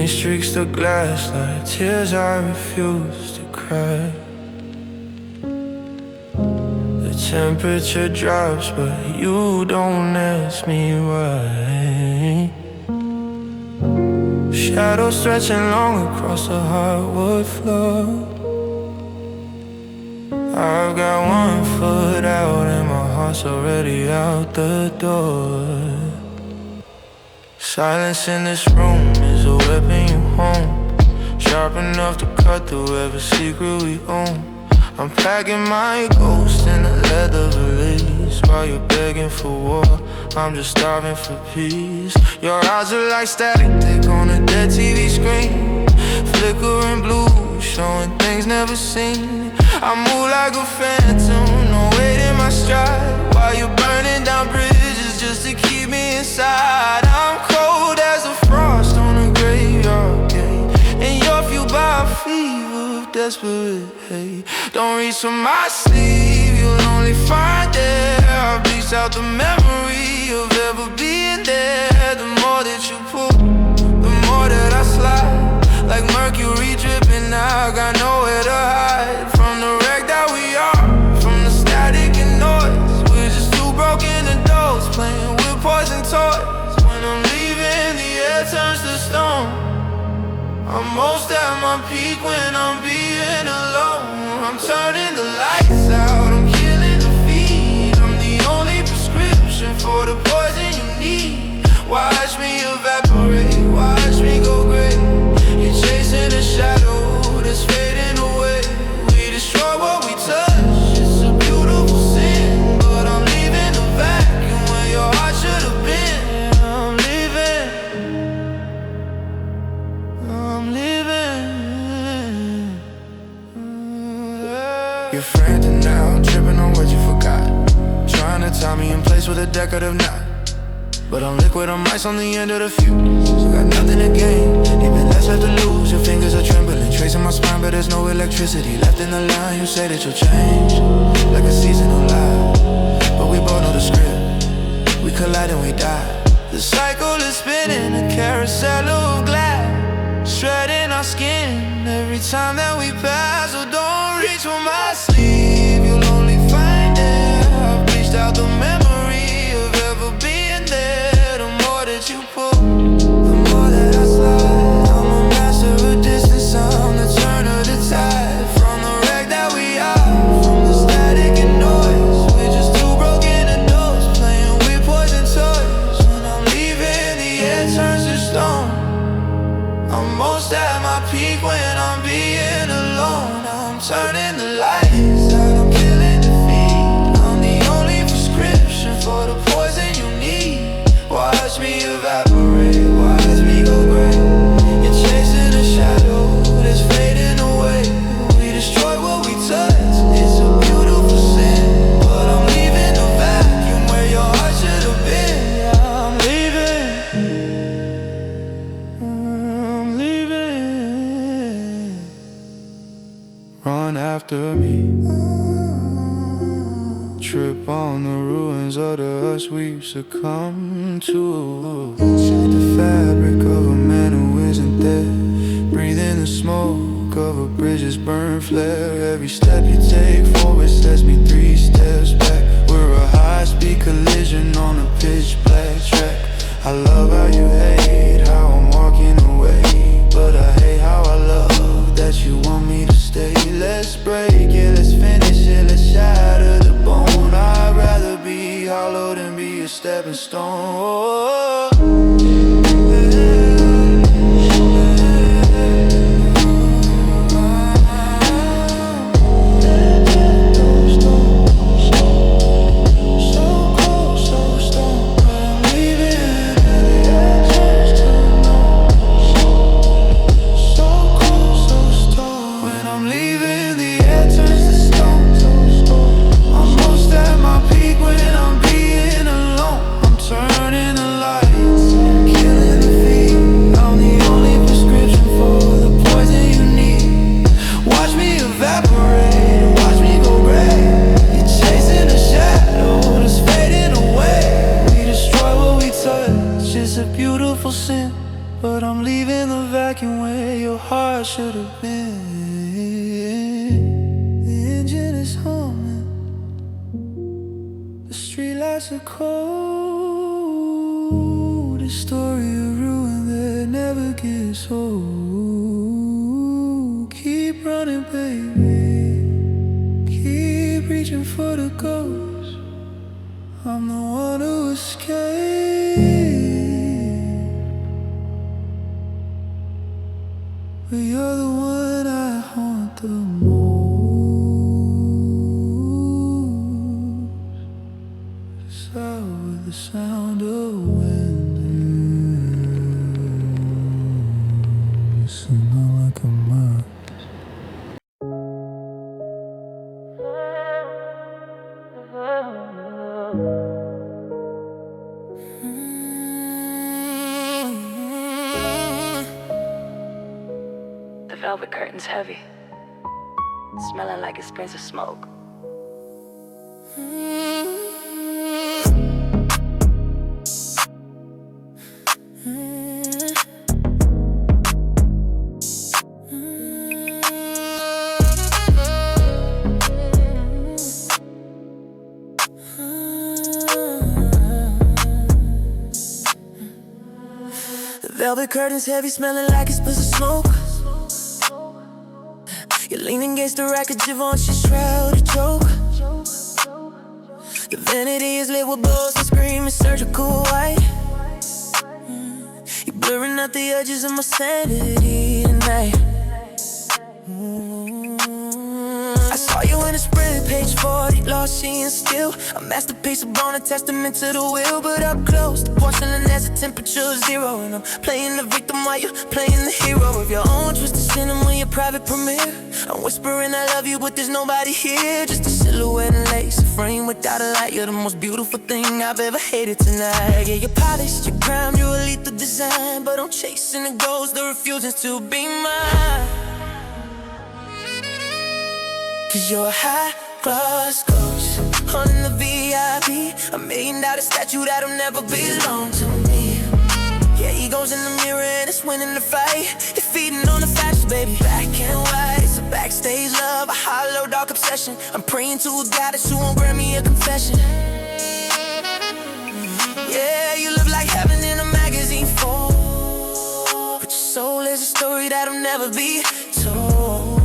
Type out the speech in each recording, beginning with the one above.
Paint streaks the glass like tears I refuse to cry. The temperature drops but you don't ask me why. Shadows stretching long across the hardwood floor. I've got 1 foot out and my heart's already out the door. Silence in this room is a weapon you home, sharp enough to cut through every secret we own. I'm packing my ghost in a leather valise while you're begging for war. I'm just starving for peace. Your eyes are like static, thick on a dead TV screen, flickering blue, showing things never seen. I move like a phantom, no weight in my stride, while you're burning down bridges just to keep me inside. I'm cold as a frost on a graveyard gate, and you're fueled by a fever of desperate hate. Don't reach for my sleeve, you'll only find there I've bleached out the memory of ever being there. The more that you pull, the more that I slide, like mercury dripping. I got nowhere to hide from the wreck that we are, from the static and noise. We're just two broken adults playing with poison toys. When I'm leaving, the air turns to stone. I'm most at my peak when I'm being alone. I'm turning the lights out, I'm killing the feed. I'm the only prescription for the poison you need. Watch me evaporate, watch me go gray. You're chasing a shadow that's fading away. We destroy what we touch, it's a beautiful sin. But I'm leaving a vacuum where your heart should have been. I'm leaving, I'm leaving. You're frantic now, tripping on what you forgot, trying to tie me in place with a decorative knot. But I'm liquid, I'm ice on the end of the fuse. Got nothing to gain, even less left to lose. Your fingers are trembling, tracing my spine, but there's no electricity left in the line. You say that you'll change, like a seasonal lie, but we both know the script. We collide and we die. The cycle is spinning, a carousel of glass, shredding our skin every time that we pass. So don't reach for my sleeve, you'll only find it I've bleached out the memory of ever being there. The more that you pull, the more that I slide. I'm a master of distance, I'm the turn of the tide. From the wreck that we are, from the static and noise. We're just two broken adults playing with poison toys. When I'm leaving, the air turns to stone. I'm most at my peak when I'm being alone. I'm turning the lights out, I'm killing the feed. I'm the only prescription for the poison you need. Watch me evaporate, watch me go gray. You're chasing a shadow that's fading away. We destroy what we touch, it's a beautiful sin. But I'm leaving a vacuum where your heart should have been. Yeah, I'm leaving, I'm leaving. Run after me, trip on the ruins of the us we've succumbed to. Shake the fabric of a man who isn't there, breathe in the smoke of a bridge's burned flare. Every step you take forward sets me 3 steps back. We're a high-speed collision on a pitch-black track. I love how you hate how I'm walking away, but I hate how I love that you want me to stay. Let's break it, let's finish it, let's shatter the bone. I'd rather be hollow than be a stepping stone. So cold, so stoned, I'm leaving. but I'm leaving the vacuum where your heart should have been. The engine is humming, the streetlights are cold. A story of ruin that never gets old. Keep running, baby, keep reaching for the ghost. I'm the one who escaped, but you're the one I haunt the most. It's out with the sound of wind. You sound like a mouse. The velvet curtain's heavy, smelling like expensive smoke. The velvet curtain's heavy, smelling like expensive smoke. You're leaning against the rack of 𝐏𝐥𝐚𝐲𝐥𝐢𝐬𝐭 choke. Your vanity is lit with balls and screaming surgical white. You're blurring out the edges of my sanity tonight. I saw you in a spread, page 40, lost seeing still. A masterpiece of bone, a testament to the will. But up close, the porcelain has a temperature of 0. And I'm playing the victim while you're playing the hero of your own twisted cinema, your private premiere. I'm whispering I love you, but there's nobody here. Just a silhouette and lace, a frame without a light. You're the most beautiful thing I've ever hated tonight. Yeah, you're polished, you're crowned, you're a lethal design. But I'm chasing the ghost that refuses to be mine. Cause you're a high-class coach on the VIP, $1 million statue that'll never belong to me. Yeah, egos in the mirror and it's winning the fight. You're feeding on the fashion, baby. Black and white, it's a backstage love, a hollow, dark obsession. I'm praying to a goddess who won't grant me a confession. Yeah, you look like heaven in a magazine fold, but your soul is a story that'll never be told.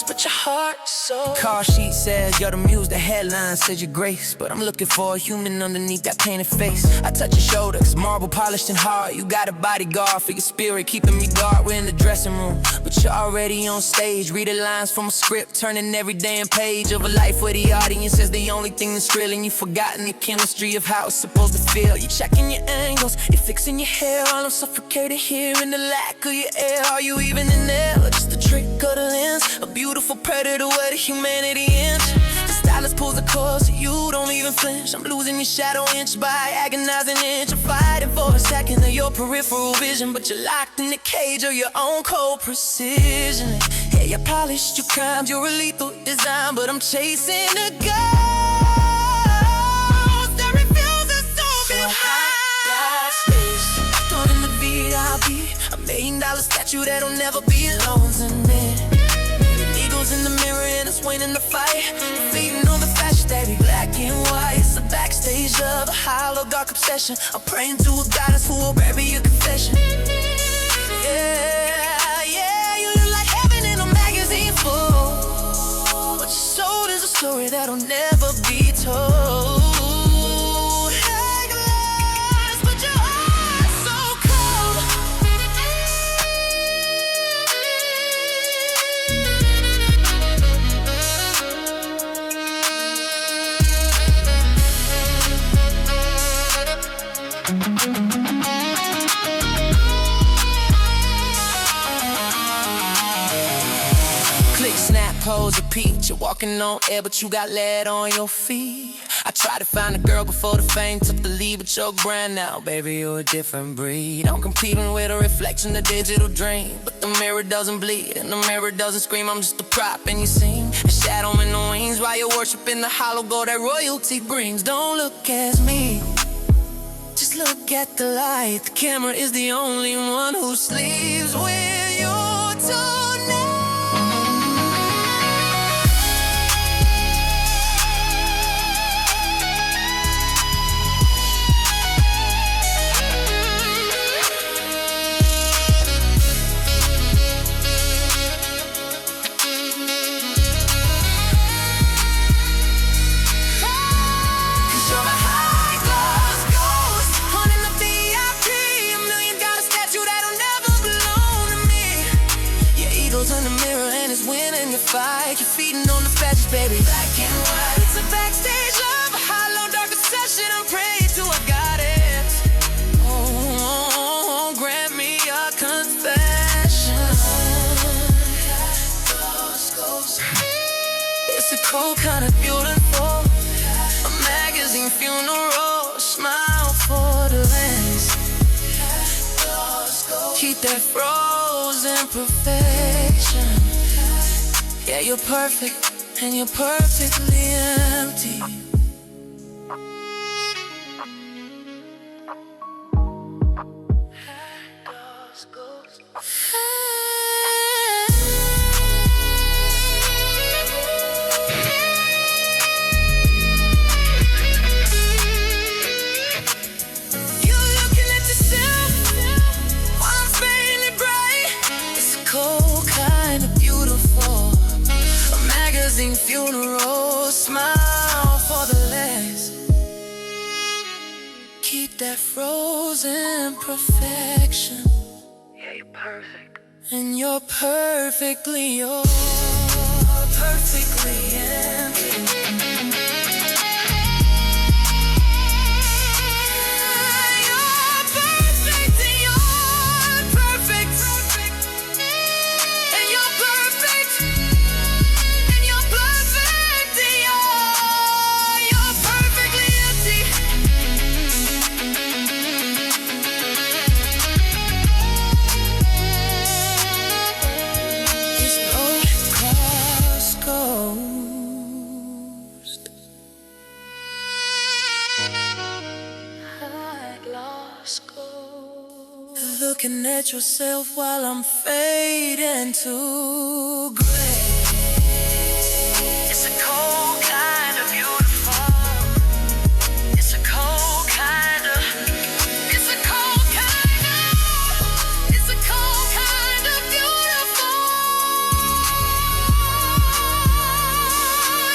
But your heart so. Car sheet says you're the muse, the headline says you're grace. But I'm looking for a human underneath that painted face. I touch your shoulder, cause marble polished and hard. You got a bodyguard for your spirit, keeping me guard. We're in the dressing room, but you're already on stage. Reading lines from a script, turning every damn page of a life where the audience is the only thing that's real. And you've forgotten the chemistry of how it's supposed to feel. You're checking your angles, you're fixing your hair. All I'm suffocating here in the lack of your air. Are you even in there, or just a trick of the lens? A beautiful predator where the humanity ends. The stylist pulls the cord so you don't even flinch. I'm losing your shadow inch by agonizing inch. I'm fighting for a second of your peripheral vision, but you're locked in the cage of your own cold precision. Yeah, you're polished, you're crowned, you're a lethal design, but I'm chasing a ghost that refuses to be high. Thrown in the VIP, $1 million statue that'll never belong to me. In the mirror and it's winning the fight. Feeding on the fashion, baby. Black and white, it's a backstage love, a hollow, dark obsession. I'm praying to a goddess who will bear me a confession. Yeah, yeah, you look like heaven in a magazine full, but your soul is a story that'll never be told. Pose a peach, you're walking on air, but you got lead on your feet. I tried to find a girl before the fame took the lead, but your brand now, baby, you're a different breed. I'm competing with a reflection, a digital dream, but the mirror doesn't bleed and the mirror doesn't scream. I'm just a prop and you seem a shadow in the wings while you're worshiping the hollow gold that royalty brings. Don't look at me, Just look at the light. The camera is the only one who sleeps with you tonight. Fight, you're feeding on the fashion, baby. Black and white. It's a backstage love, a hollow, dark obsession. I'm praying to a goddess. Oh, grant me a confession. It's a cold kind of beautiful. A magazine funeral, a smile for the lens. Keep that frozen perfection. Yeah, you're perfect, and you're perfectly empty. You're looking at yourself while I'm fading it bright. It's a cold kind of beautiful. Magazine funeral, smile for the last. Keep that frozen perfection. Yeah, you're perfect, and you're perfectly yours, perfectly empty. Looking at yourself while I'm fading to gray. It's a cold kind of beautiful. It's a cold kind of. It's a cold kind of. It's a cold kind of beautiful.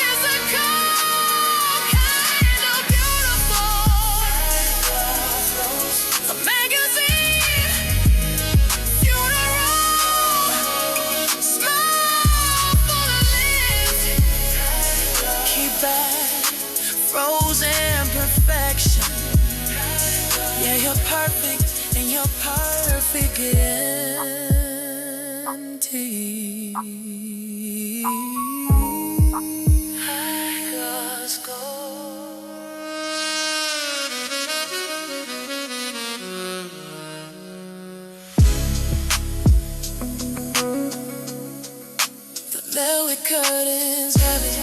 It's a cold kind of beautiful. A magazine. Frozen perfection. Yeah, you're perfect, and you're perfect empty. Just go. The velvet curtains heavy.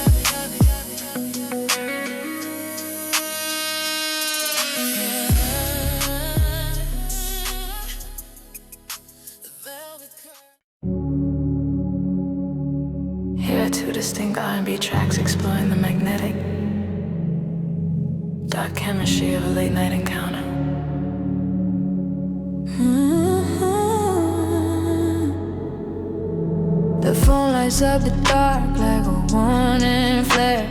Here are two distinct R&B tracks exploring the magnetic, dark chemistry of a late night encounter. The phone lights up the dark like a warning flare.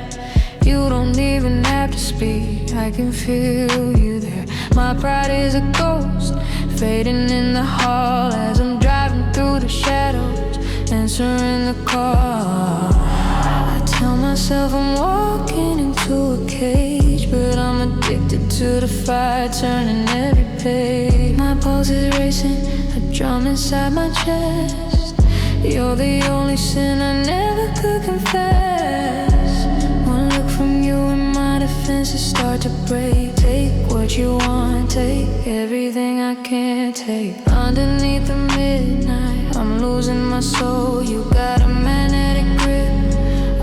You don't even have to speak, I can feel you there. My pride is a ghost, fading in the hall as I'm driving through the shadows, answering the call. I tell myself I'm walking into a cage, but I'm addicted to the fire, turning every page. My pulse is racing, a drum inside my chest. You're the only sin I never could confess. One look from you and my defenses start to break. Take what you want, take everything I can't take. Underneath the midnight, I'm losing my soul. You got a magnetic grip,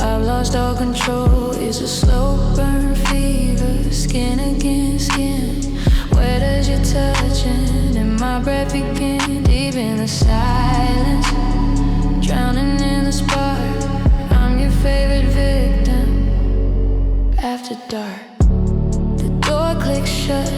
I've lost all control. It's a slow burn fever, skin against skin. Where does your touch end and my breath begin? Deep in the silence, drowning in the spark. I'm your favorite victim. After dark, the door clicks shut,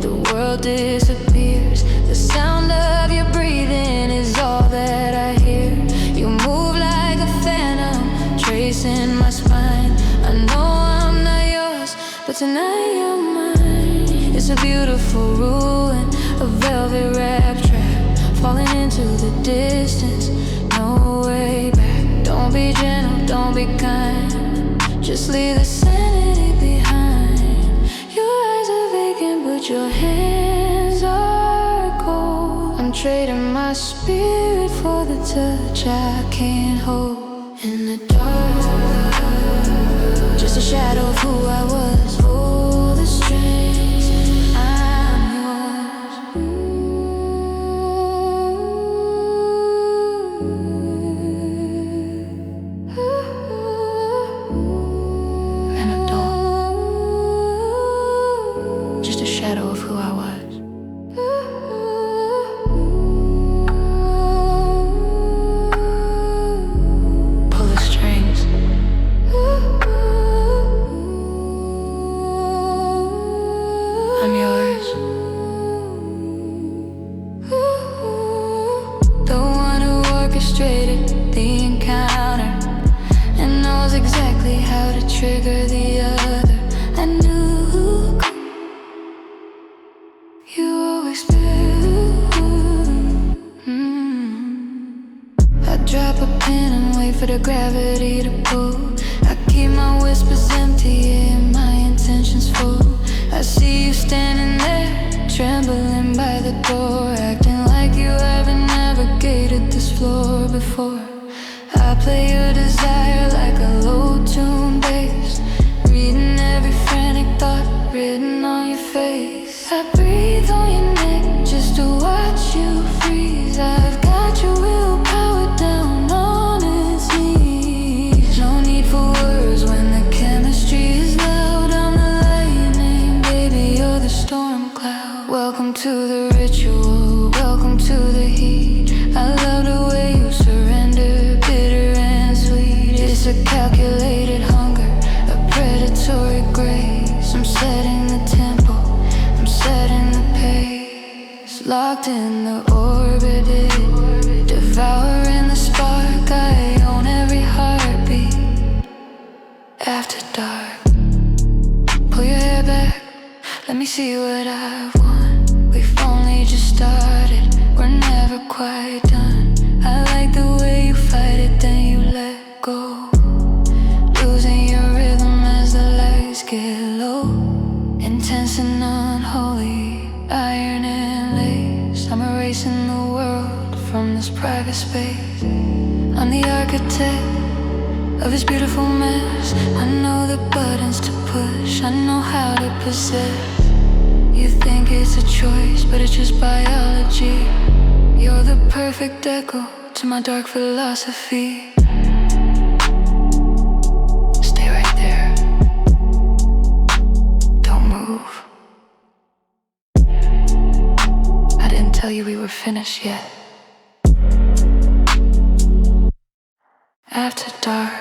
the world disappears. The sound of your breathing is all that I hear. You move like a phantom, tracing my spine. I know I'm not yours, but tonight you're mine. It's a beautiful ruin, a velvet wrap trap, falling into the distance, no way back. Don't be gentle, don't be kind, just leave the sanity behind. Your eyes are vacant, but your hands are cold. I'm trading my spirit for the touch I can't hold. In the dark, just a shadow of who I was. Pull the strings, I'm yours. An adult, just a shadow of who I was. Pull the strings. I'm yours. The one who orchestrated the encounter and knows exactly how to trigger the other. I knew you always feel. I drop a pen and wait for the gravity to pull. I keep my whispers empty and my intentions full. I see you standing there, trembling by the door, acting like you haven't navigated this floor before. I play your desire like a low-tuned bass, reading every frantic thought written on your face. I breathe on your neck just to watch you freeze. I've got your willpower down on its knees. No need for words when the chemistry is loud. I'm the lightning, baby, you're the storm cloud. Welcome to the ritual, welcome to the heat. I love the way you surrender, bitter and sweet. It's a calculated hunger, a predatory grace. I'm setting the tempo, I'm setting the pace. Locked in the orbit, devouring the spark. I own every heartbeat. After dark, pull your hair back, let me see what I've won. We've only just started, we're never quite done. I like the way you fight it, then you let go, losing your rhythm as the lights get low. Intense and unholy, iron and lace. I'm erasing the world from this private space. I'm the architect of this beautiful mess. I know the buttons to push, I know how to possess. You think it's a choice, but it's just biology. You're the perfect echo to my dark philosophy. Stay right there, don't move. I didn't tell you we were finished yet. After dark,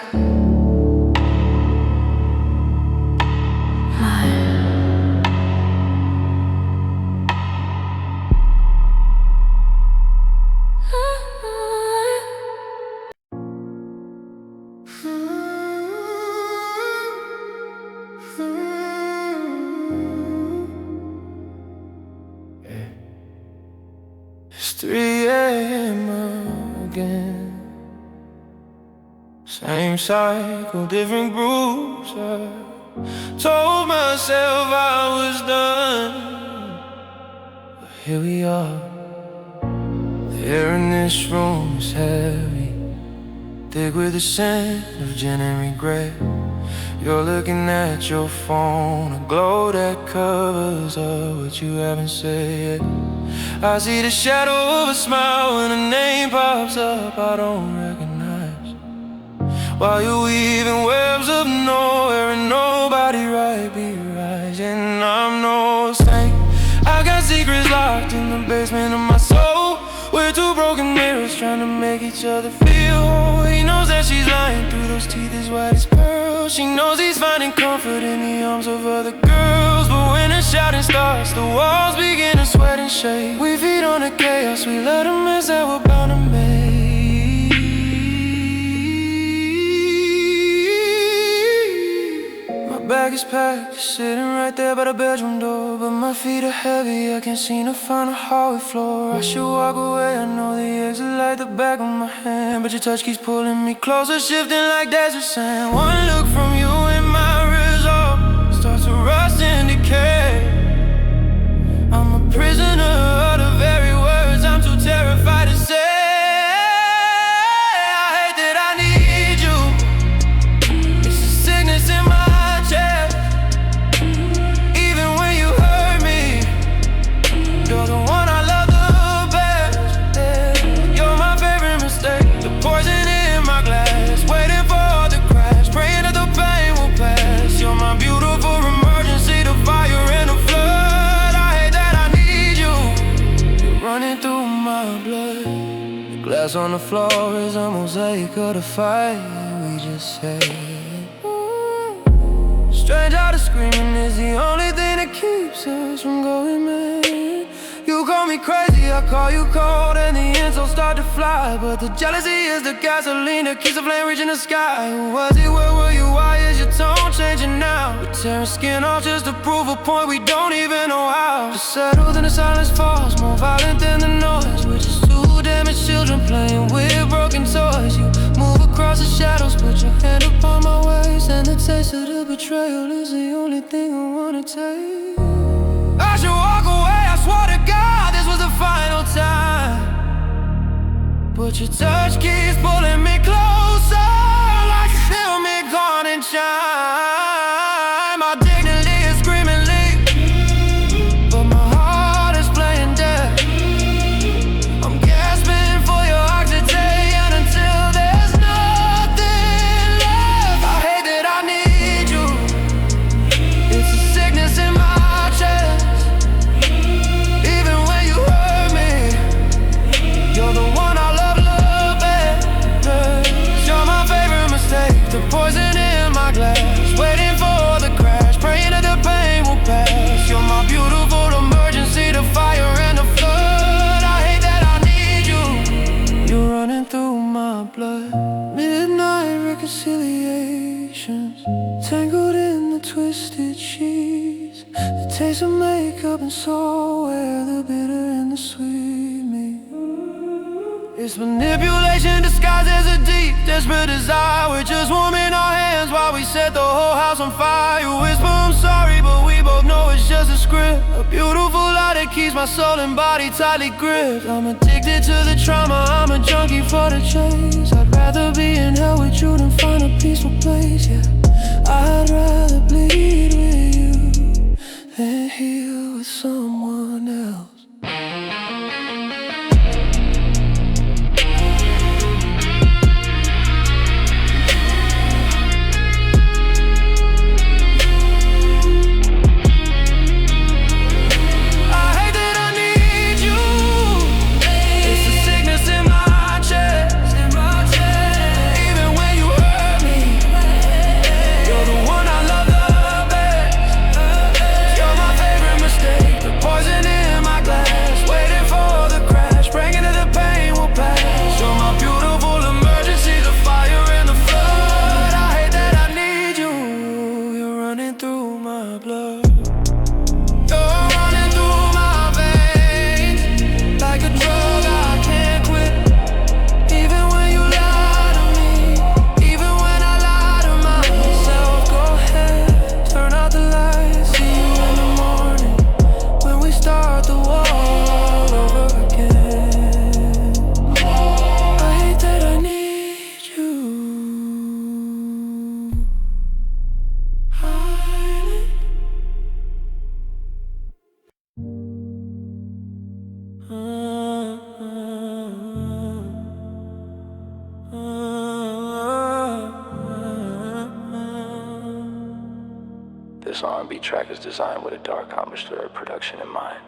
It's 3 a.m. again. Same cycle, different groups. I told myself I was done, but here we are. The air in this room is heavy, thick with the scent of gin and regret. You're looking at your phone, a glow that covers up what you haven't said yet. I see the shadow of a smile when a name pops up I don't recognize, while you're weaving webs of nowhere and nobody right be rising. I'm no saint, I locked in the basement of my soul. We're two broken mirrors trying to make each other feel whole. He knows that she's lying through those teeth as white as pearl. She knows he's finding comfort in the arms of other girls. But when the shouting starts, the walls begin to sweat and shake. We feed on the chaos, we let a mess that we're bound to make. Bag is packed, sitting right there by the bedroom door. But my feet are heavy, I can't seem to find a hallway floor. I should walk away, I know the exit like the back of my hand. But your touch keeps pulling me closer, shifting like desert sand. One look from you and my resolve starts to rust and decay. I'm a prisoner of the very words I'm too terrified to say. Glass on the floor is a mosaic of the fight we just had. Strange how the screaming is the only thing that keeps us from going mad. You call me crazy, I call you cold, and the insults start to fly. But the jealousy is the gasoline that keeps the flame reaching the sky. Who was it, where were you, why is your tone changing now? We're tearing skin off just to prove a point we don't even know how. Just settle, then the silence falls, more violent than the noise. We're just two damaged children playing with broken toys. You move across the shadows, put your hand upon my waist, and the taste of the betrayal is the only thing I wanna take. I should walk away, I swear to God this was the final time. But your touch keeps pulling me closer, like you feel me gone in time. My dignity is screaming leave, but my heart is playing dead. I'm gasping for your oxygen until there's nothing left. I hate that I need you, it's a sickness in my chest. Even when you hurt me, you're the one I love best. You're my favorite mistake, the poison in my glass, waiting for the crash, praying that the pain will pass. You're my beautiful emergency, the fire and the flood. I hate that I need you, you're running through my blood. Midnight reconciliations, tangled in the twisted sheets. The taste of makeup and soul, where the bitter and the sweet meet. It's manipulation disguised as a deep, desperate desire. We're just warming our hands while we set the whole house on fire. You whisper I'm sorry, but we both know it's just a script. A beautiful lie that keeps my soul and body tightly gripped. I'm addicted to the trauma, I'm a junkie for the chase. I'd rather be in hell with you than find a peaceful place, yeah. I'd rather bleed with you than heal with someone else. This R&B track is designed with a Dark R&B production in mind.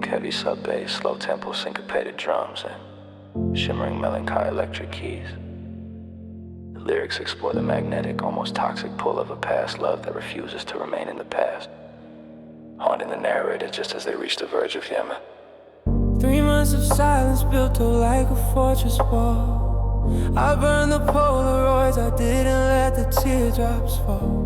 heavy sub-bass, slow tempo syncopated drums, and shimmering melancholy electric keys. The lyrics explore the magnetic, almost toxic pull of a past love that refuses to remain in the past, haunting the narrator just as they reach the verge of 𝐏𝐥𝐚𝐲𝐥𝐢𝐬𝐭. 3 months of silence built up like a fortress wall. I burned the Polaroids, I didn't let the teardrops fall.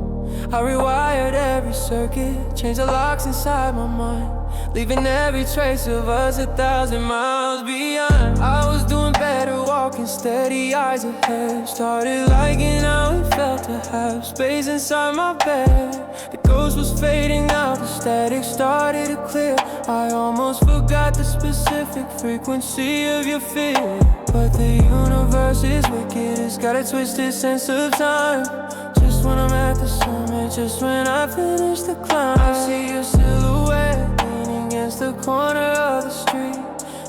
I rewired every circuit, changed the locks inside my mind, leaving every trace of us 1,000 miles beyond. I was doing better, walking steady, eyes ahead. Started liking how it felt to have space inside my bed. The ghost was fading out, the static started to clear. I almost forgot the specific frequency of your fear. But the universe is wicked, it's got a twisted sense of time. Just when I'm at the summit, just when I finish the climb, I see your silhouette leaning against the corner of the street,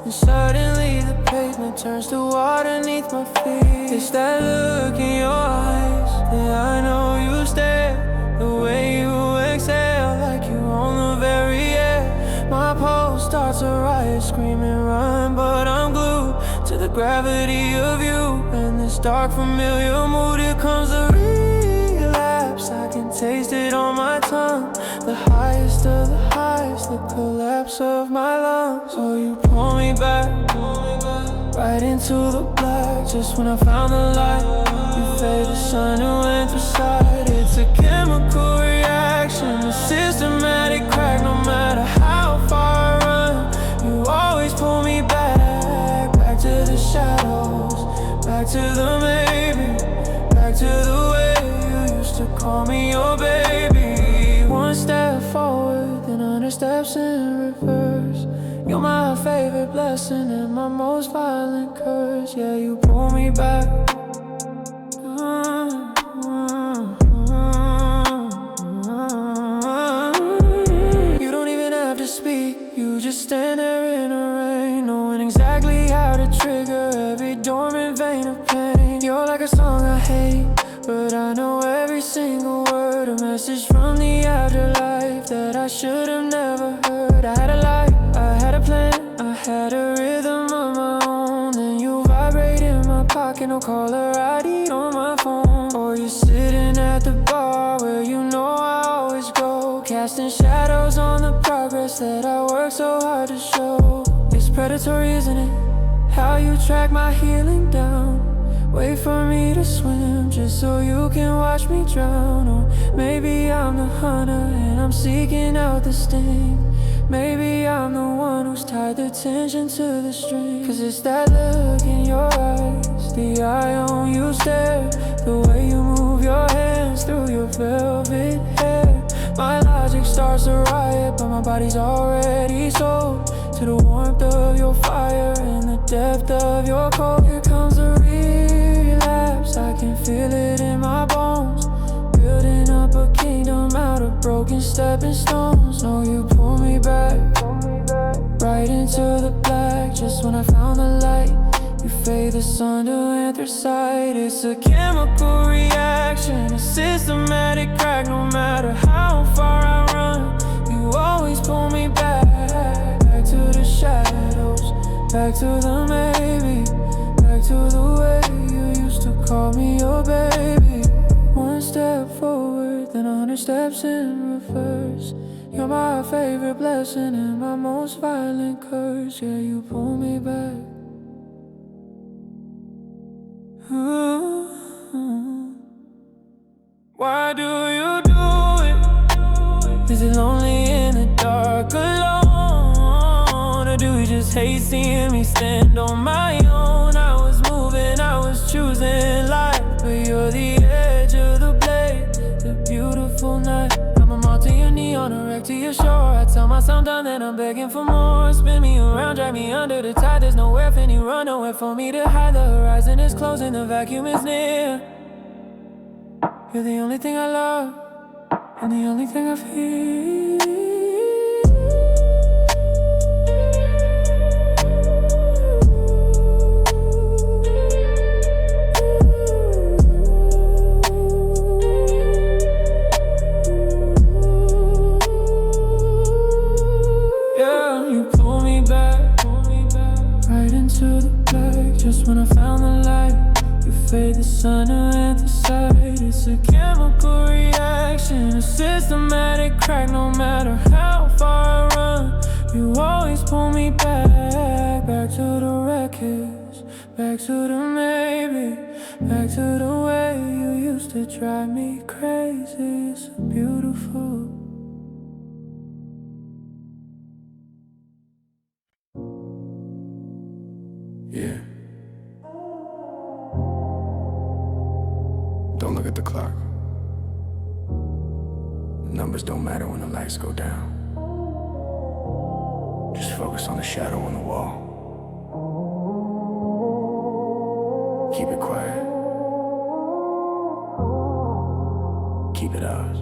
and suddenly the pavement turns to water beneath my feet. It's that look in your eyes that I know you stare, the way you exhale like you own the very air. My pulse starts a riot, screaming run, but I'm glued to the gravity of you. And this dark familiar mood, here comes the relapse. I can taste it on my tongue, the highest of the highs, the collapse of my lungs. So you pull me back, right into the black. Just when I found the light, you fade the sun and went through sight. It's a chemical reaction, a systematic crack. No matter how far I run, you always pull me back, back to the shadows, back to the maybe, back to the way you used to call me your baby. One step forward, then 100 steps in reverse. You're my favorite blessing and my most violent curse. Yeah, you pull me back. You don't even have to speak, you just stand there in the rain, knowing exactly how to trigger every dormant vein of pain. You're like a song I hate, but I know every single word, a message from the afterlife that I should have never heard. I had a life, I had a plan, I had a rhythm of my own. Then you vibrate in my pocket, no caller ID on my phone. Or you're sitting at the bar where you know I always go, casting shadows on the progress that I work so hard to show. It's predatory, isn't it? How you track my healing down, wait for me to swim just so you can watch me drown. Or maybe I'm the hunter and I'm seeking out the sting. Maybe I'm the one who's tied the tension to the string. Cause it's that look in your eyes, the eye on you stare, the way you move your hands through your velvet hair. My logic starts to riot, but my body's already sold to the warmth of your fire and the depth of your cold. Here comes the relapse, I can feel it in my bones, building up a kingdom out of broken stepping stones. No, you pull me back, right into the black. Just when I found the light, you fade the sun to anthracite. It's a chemical reaction, a systematic crack. No matter how far I run, you always pull me back, back to the shadows, back to the maybe, back to the way you used to call me your baby. One step forward, then 100 steps in reverse. You're my favorite blessing and my most violent curse. Yeah, you pull me back. Why do you do it? Is it lonely in the dark alone? Or do you just hate seeing me stand on my own? I was moving, I was choosing life, but you're the edge of the blade, the beautiful night. I'm a moth to your knee, on a wreck to your shore. I tell myself I'm done, then I'm begging for more. Spin me around, drag me under the tide. There's nowhere for any run, nowhere for me to hide. The horizon is closing, the vacuum is near. You're the only thing I love, and the only thing I feel. Yeah, you pull me into the black. Just when I found the light, you fade the sun to anthracite. It's a chemical reaction, a systematic crack. No matter how far I run, you always pull me back. Back to the wreckage, back to the maybe, back to the way you used to drive me crazy. It's so beautiful. Yeah. Don't look at the clock. The numbers don't matter when the lights go down. Just focus on the shadow on the wall. Keep it quiet. Keep it ours.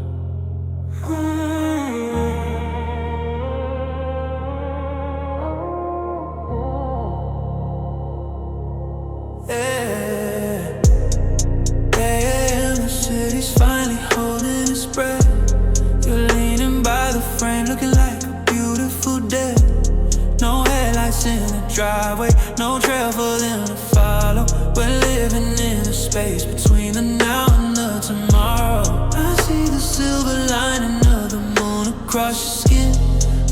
Driveway, no trail for them to follow. We're living in a space between the now and the tomorrow. I see the silver lining of the moon across your skin.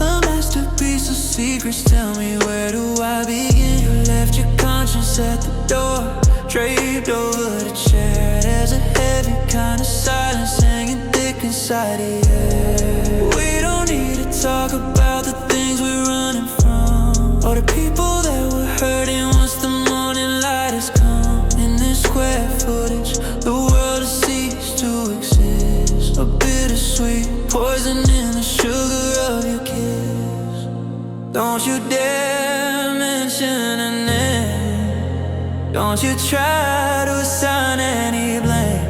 A masterpiece of secrets, tell me where do I begin? You left your conscience at the door, draped over the chair. There's a heavy kind of silence hanging thick inside of you. We don't need to talk about the things we're running from, or the people that were hurting once the morning light has come. In this square footage, the world has ceased to exist. A bittersweet poison in the sugar of your kiss. Don't you dare mention a name. Don't you try to assign any blame.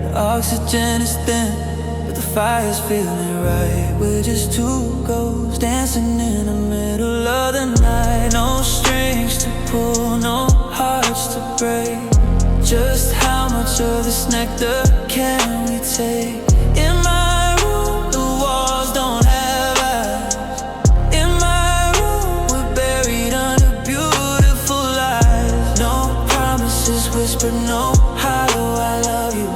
The oxygen is thin, but the fire's feeling right. We're just two ghosts dancing in the middle of the night. No strings to pull, no hearts to break. Just how much of this nectar can we take? In my room, the walls don't have eyes. In my room, we're buried under beautiful lies. No promises whispered, no hollow I love you.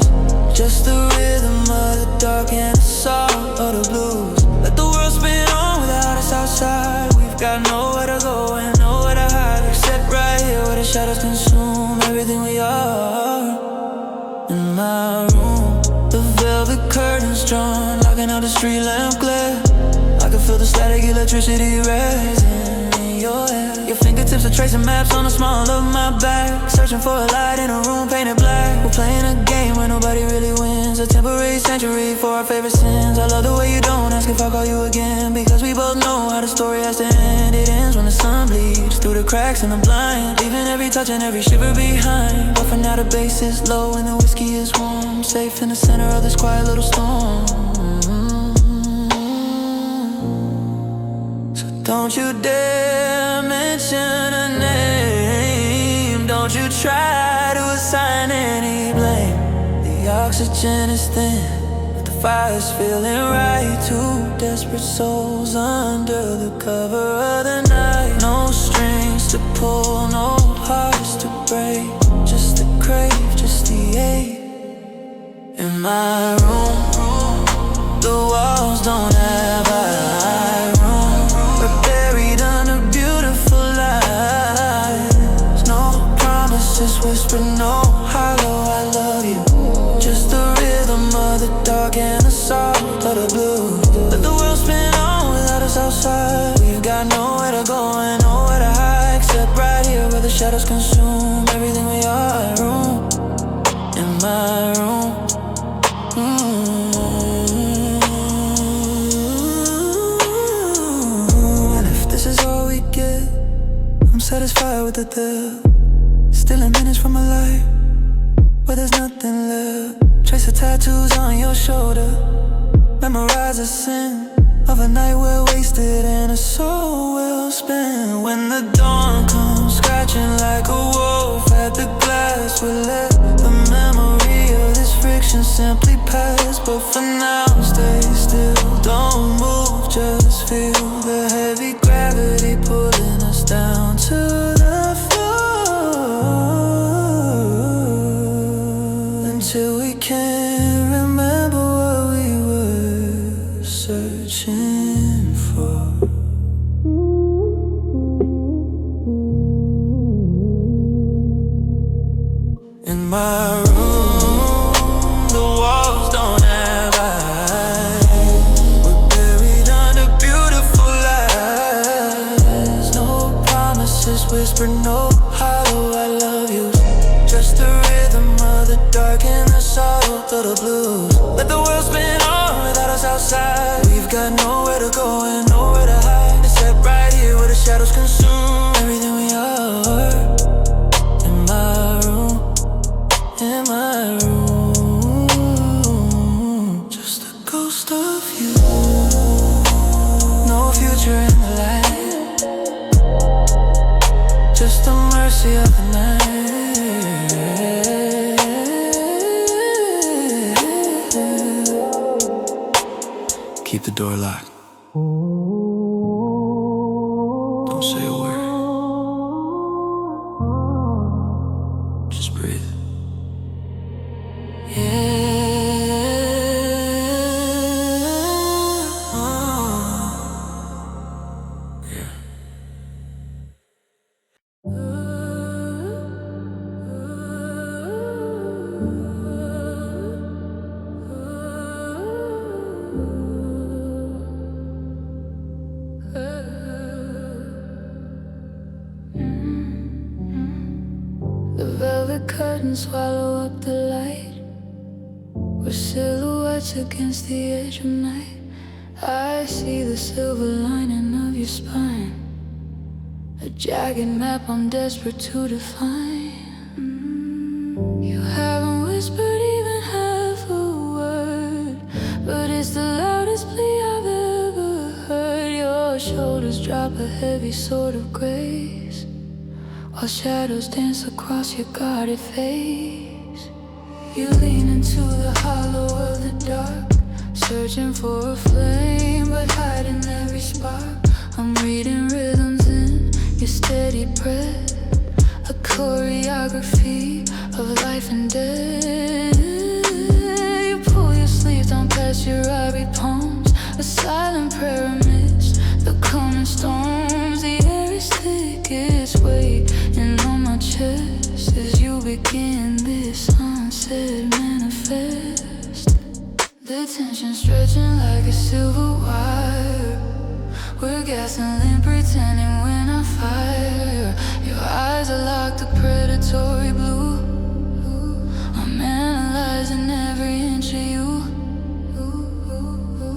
Just the rhythm of the dark and the song of the blues. Let the world spin on without us outside. We've got nowhere to go and nowhere to hide, except right here where the shadows consume everything we are. In my room, the velvet curtains drawn, locking out the street lamp glare. I can feel the static electricity rising in your hair. Your fingertips are tracing maps on the small of my back, searching for a light in a room painted black. We're playing a game where nobody really wins, a temporary sanctuary for our favorite sins. I love the way you don't ask if I'll call you again, because we both know how the story has to end. It ends when the sun bleeds through the cracks in the blind, leaving every touch and every shiver behind. But for now the bass is low and the whiskey is warm, safe in the center of this quiet little storm. So don't you dare mention a name. Don't you try to assign any blame. The oxygen is thin, but the fire's feeling right. Two desperate souls under the cover of the night. No strings to pull, no hearts to break. Just the crave, just the ache. In my room, the walls don't have eye room. We're buried under beautiful lies. No promises whispered, no hollow I love you. Just the rhythm of the dark and the salt of the blue. Let the world spin on without us outside. We've got nowhere to go and nowhere to hide, except right here where the shadows consume everything we are. Room, in my room. And if this is all we get, I'm satisfied with the depth. Stealing minutes from a life where there's nothing left. Trace the tattoos on your shoulder, memorize the sin of a night well wasted and a soul well spent. When the dawn comes scratching like a wolf at the glass, we'll let the memory of this friction simply pass. But for now, stay still, don't move, just feel the heavy gravity pulling us down to the floor. my room, the walls don't have eyes. We're buried under beautiful lies. No promises whispered, no hollow I love you. Just the rhythm of the dark and the sorrow of the blues. Let the world spin on without us outside. We've got nowhere to go and nowhere to hide, except right here where the shadows consume everything we are. In my room, in my room, just a ghost of you. No future in the light, just the mercy of the night. Keep the door locked. Don't say a word. Just breathe. The velvet curtains swallow up the light. We're silhouettes against the edge of night. I see the silver lining of your spine, a jagged map I'm desperate to define. You haven't whispered even half a word, but it's the loudest plea I've ever heard. Your shoulders drop a heavy sword of grace, while shadows dance across your guarded face. You lean into the hollow of the dark, searching for a flame, but hiding every spark. I'm reading rhythms in your steady breath, a choreography of life and death. You pull your sleeve down past your ivory palms, a silent prayer amidst the coming storms. The air is thick, it's weighing on my chest as you begin this unsaid manifest. The tension stretching like a silver wire. We're gasoline pretending we're not fire. Your eyes are locked to predatory blue. I'm analyzing every inch of you.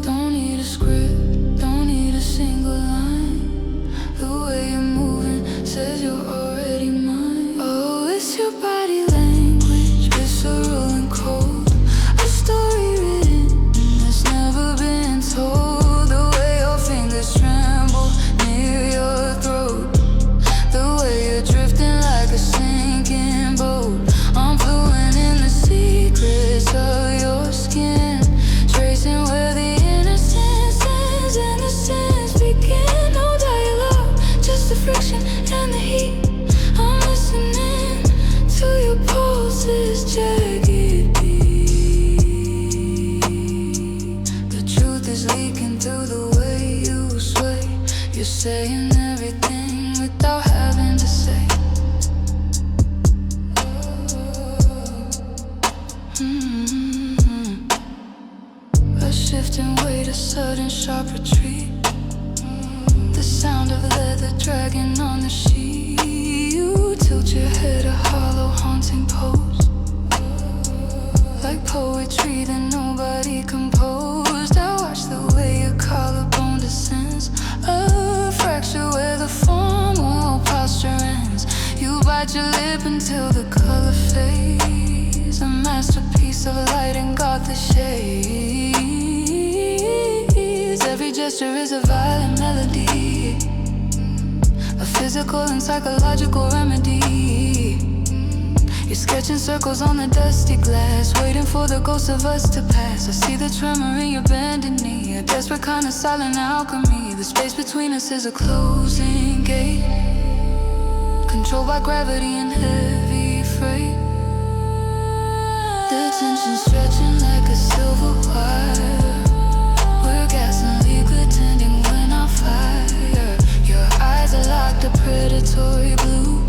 Don't need a script, don't need a single line. The way you're moving says you're already mine. Oh, it's your body language, visceral and cold, a story written that's never been told. The way your fingers tremble near your throat, the way you're drifting like a sinking boat. I'm fluent in the secrets of your skin, tracing where the innocence ends and the sins begin. No dialogue, just the friction and the heat. I'm listening to your pulses, jagged beat. The truth is leaking through the way you sway. You're saying everything without having to say. A shifting weight, a sudden sharp retreat, the sound of leather dragging on the sheet. You tilt your head, a hollow haunting pose, like poetry that nobody composed. I watch the way your collarbone descends, a fracture where the formal posture ends. You bite your lip until the color fades, a masterpiece of light and gothic shades. Every gesture is a violent melody, a physical and psychological remedy. You're sketching circles on the dusty glass, waiting for the ghost of us to pass. I see the tremor in your bending knee, a desperate kind of silent alchemy. The space between us is a closing gate, controlled by gravity and heavy freight. The tension stretching like a silver wire. We're gas and liquid tending when on fire. Your eyes are locked to predatory blue.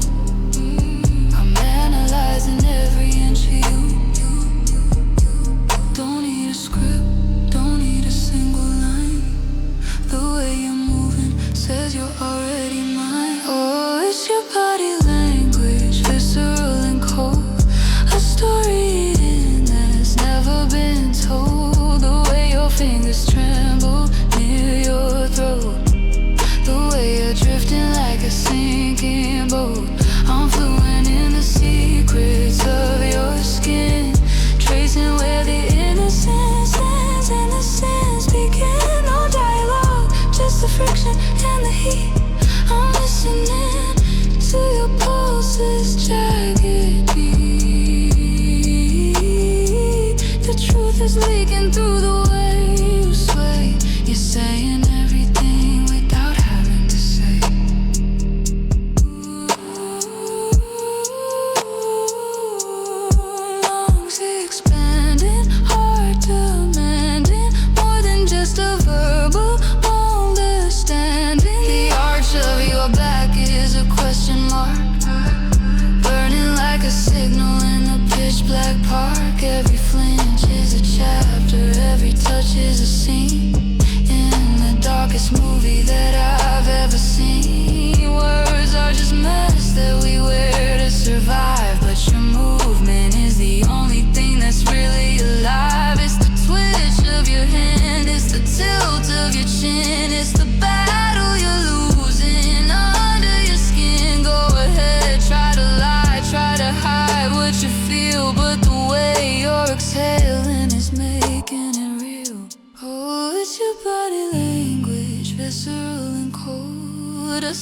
I'm analyzing every inch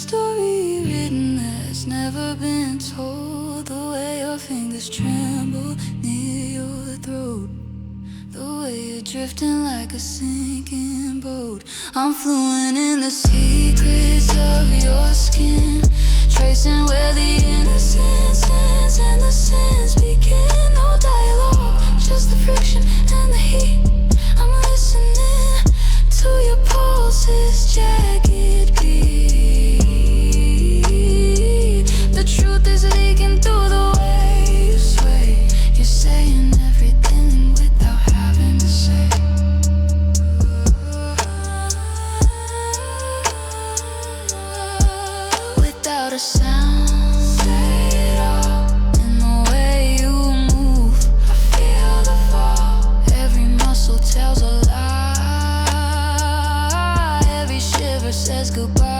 story written that's never been told. The way your fingers tremble near your throat, the way you're drifting like a sinking boat. I'm fluent in the secrets of your skin, tracing where the innocence ends and the sins begin. No dialogue, just the friction and the heat. I'm listening to your pulses, jagged beat. The truth is leaking through the way you sway. You're saying everything without having to say. Without a sound, say it all. In the way you move, I feel the fall. Every muscle tells a lie, every shiver says goodbye.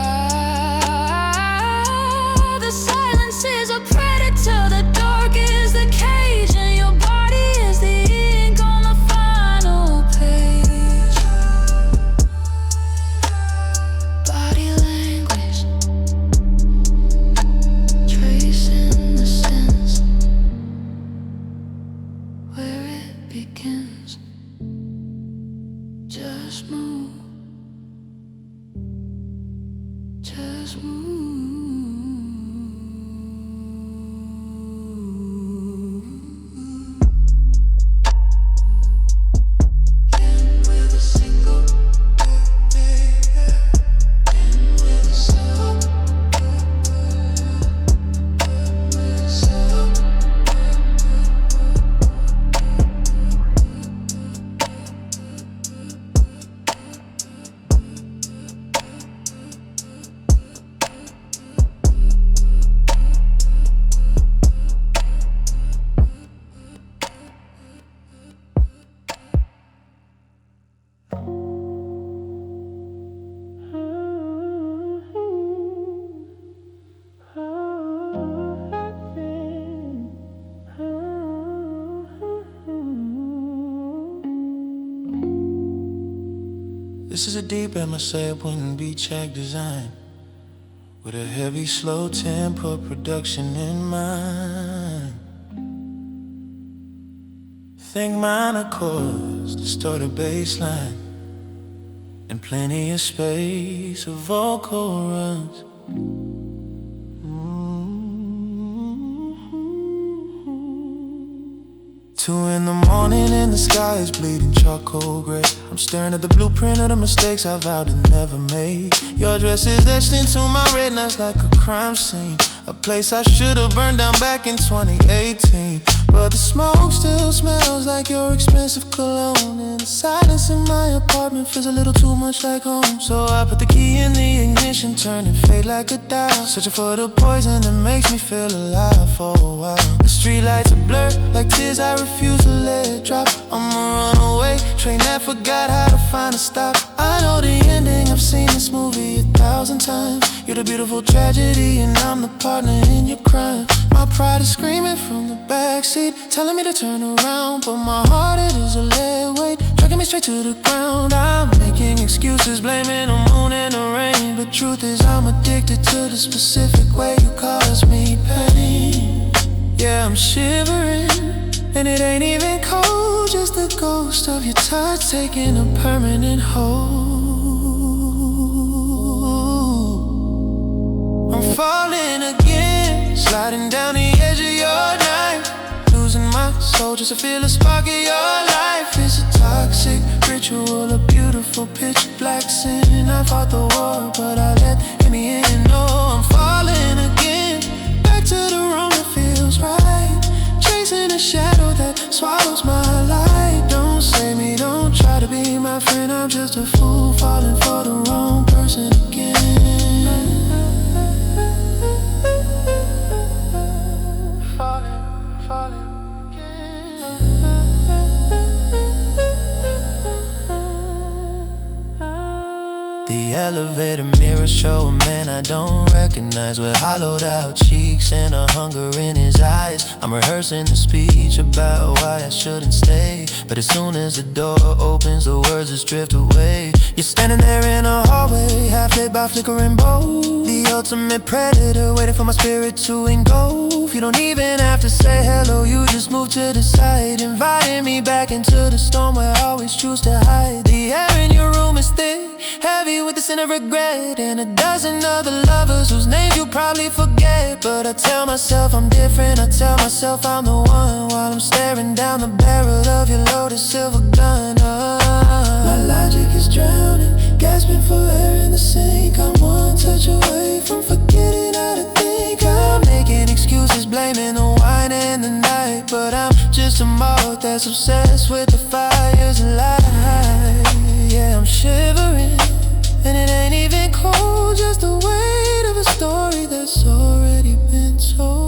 The silence is a predator, the dark is the cage, and your body is the ink on the final page. Body language, tracing the sense where it begins. Just move, just move. In with a single, in with a soul, with a soul. This is a deep 𝐏𝐥𝐚𝐲𝐥𝐢𝐬𝐭 beat-check design, with a heavy, slow tempo production in mind. Think minor chords, distorted bass line, and plenty of space for vocal runs. 2 in the morning and the sky is bleeding charcoal gray. I'm staring at the blueprint of the mistakes I vowed to never make. Your dress is etched into my retinas like a crime scene, a place I should have burned down back in 2018. But the smoke still smells like your expensive cologne, and the silence in my apartment feels a little too much like home. So I put the key in the ignition, turning fate like a dial, searching for the poison that makes me feel alive for a while. The streetlights are blurred like tears I refuse to let drop. I'm a runaway train that forgot how to find a stop. I know the ending, I've seen this movie 1,000 times. You're the beautiful tragedy and I'm the partner in your crime. My pride is screaming from the backseat, telling me to turn around, but my heart, it is a lead weight, dragging me straight to the ground. I'm making excuses, blaming the moon and the rain, but truth is I'm addicted to the specific way you cause me pain. Yeah, I'm shivering, and it ain't even cold, just the ghost of your touch taking a permanent hold. I'm falling again, sliding down the edge of your knife, losing my soul just to feel a spark of your life. It's a toxic ritual, a beautiful pitch black sin. I fought the war, but I let me in. No, I'm falling again, back to the room that feels right, chasing a shadow that swallows my light. Don't save me, don't try to be my friend, I'm just a fool falling for the wrong person again. Falling again. The elevator mirrors show a man I don't recognize, with hollowed out cheeks and a hunger in his eyes. I'm rehearsing the speech about why I shouldn't stay, but as soon as the door opens, the words just drift away. You're standing there in a hallway, half lit by flickering bowl. The ultimate predator, waiting for my spirit to engulf. You don't even have to say hello, you just move to the side, inviting me back into the storm where I always choose to hide. The air in your room is thick, heavy with the scent of regret, and a dozen other lovers whose names you'll probably forget. But I tell myself I'm different, I tell myself I'm the one, while I'm staring down the barrel of your loaded silver gun. My logic is drowning, gasping for air in the sink. I'm one touch away from forgetting how to think. I'm making excuses, blaming the wine and the night, but I'm just a moth that's obsessed with the fires and light. Yeah, I'm shivering, and it ain't even cold, just the weight of a story that's already been told.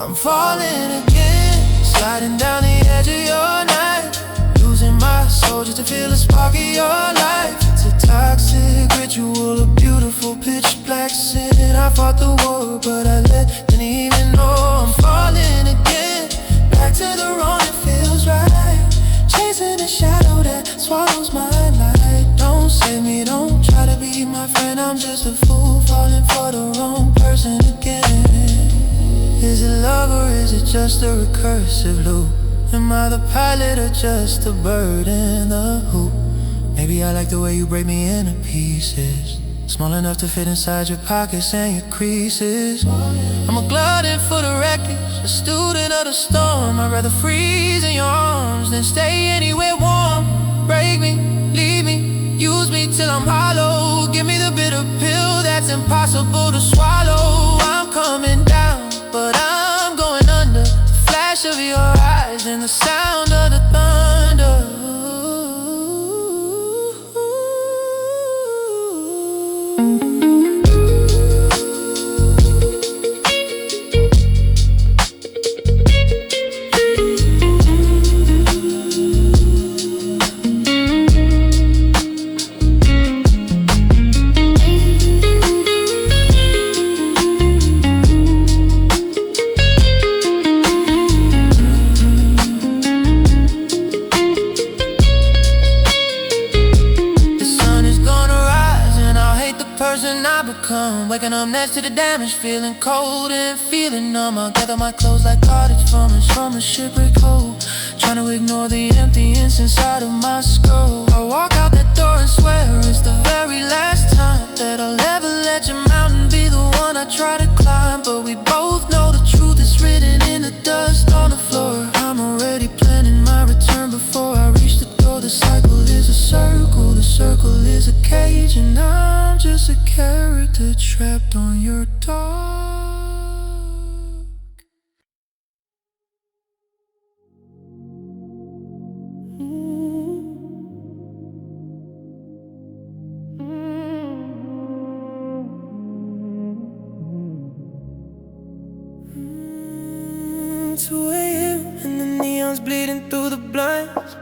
I'm falling again, sliding down the edge of your night, losing my soul just to feel the spark of your life. It's a toxic ritual, a beautiful pitch black sin. I fought the war, but I didn't even know. I'm falling again, back to the wrong, it feels right, chasing a shadow that swallows my light. Don't save me, don't try to be my friend, I'm just a fool falling for the wrong person again. Is it love or is it just a recursive loop? Am I the pilot or just a bird in the hoop? Maybe I like the way you break me into pieces, small enough to fit inside your pockets and your creases. I'm a glutton for the wreckage, a student of the storm. I'd rather freeze in your arms than stay anywhere warm. Break me, leave me, use me till I'm hollow. Give me the bitter pill that's impossible to swallow. I'm coming down, but I'm going under. The flash of your eyes and the sound of the thunder. Waking up next to the damage, feeling cold and feeling numb. I'll gather my clothes like cottage farmers from a shipwreck hole, trying to ignore the emptiness inside of my skull. I walk out that door and swear it's the very last time that I'll ever let your mountain be the one I try to climb. But we both know the truth is written in the dust on the floor. I'm already planning my return before I reach the door. The cycle is a circle, the circle is a cage, and I'm just a character trapped on your dock. It's 2 a.m. and the neon's bleeding through the blinds.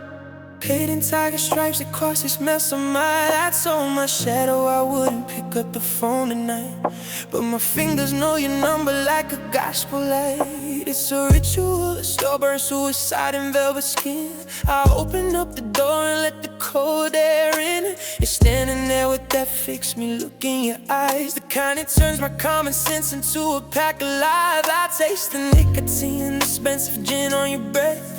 Paid in tiger stripes across this mess of mine. I'd saw my shadow, I wouldn't pick up the phone tonight, but my fingers know your number like a gospel light. It's a ritual, a stubborn suicide in velvet skin. I open up the door and let the cold air in. You're standing there with that fix me look in your eyes, the kind that turns my common sense into a pack of lies. I taste the nicotine, expensive gin on your breath,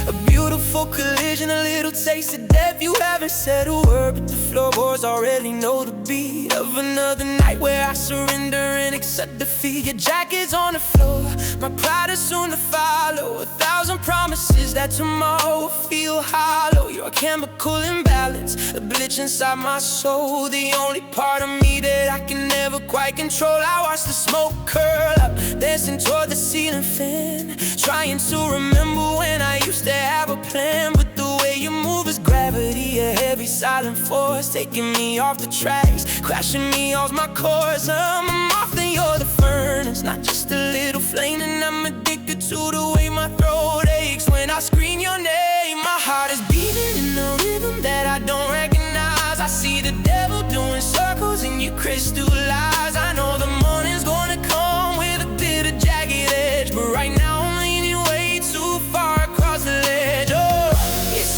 a beautiful collision, a little taste of death. You haven't said a word, but the floorboards already know the beat of another night where I surrender and accept defeat. Your jacket's on the floor, my pride is soon to follow. 1,000 promises that tomorrow will feel hollow. You're a chemical imbalance, a glitch inside my soul, the only part of me that I can never quite control. I watch the smoke curl up, dancing toward the ceiling fan, trying to remember when I used to have a plan. But the way you move is gravity, a heavy silent force, taking me off the tracks, crashing me off my course. I'm off and you're the furnace, not just a little flame. And I'm addicted to the way my throat aches when I scream your name. My heart is beating in a rhythm that I don't recognize. I see the devil doing circles in your crystal eyes. I know the morning's gonna come with a bit of jagged edge, but right now I'm leaning way too far across the ledge. Oh, it's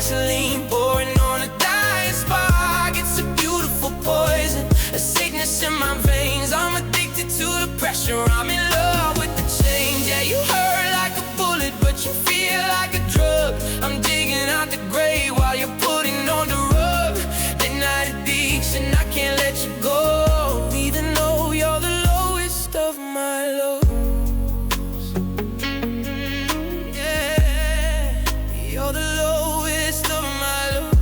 gasoline pouring on a dying spark. It's a beautiful poison, a sickness in my veins. I'm addicted to the pressure, I'm in love with the change. Yeah, you hurt like a bullet, but you feel like a drug. I'm digging out the grave while you're putting on the rug. Midnight addiction, I can't let you go, even though you're the lowest of my lows. Yeah, you're the lowest of my lows.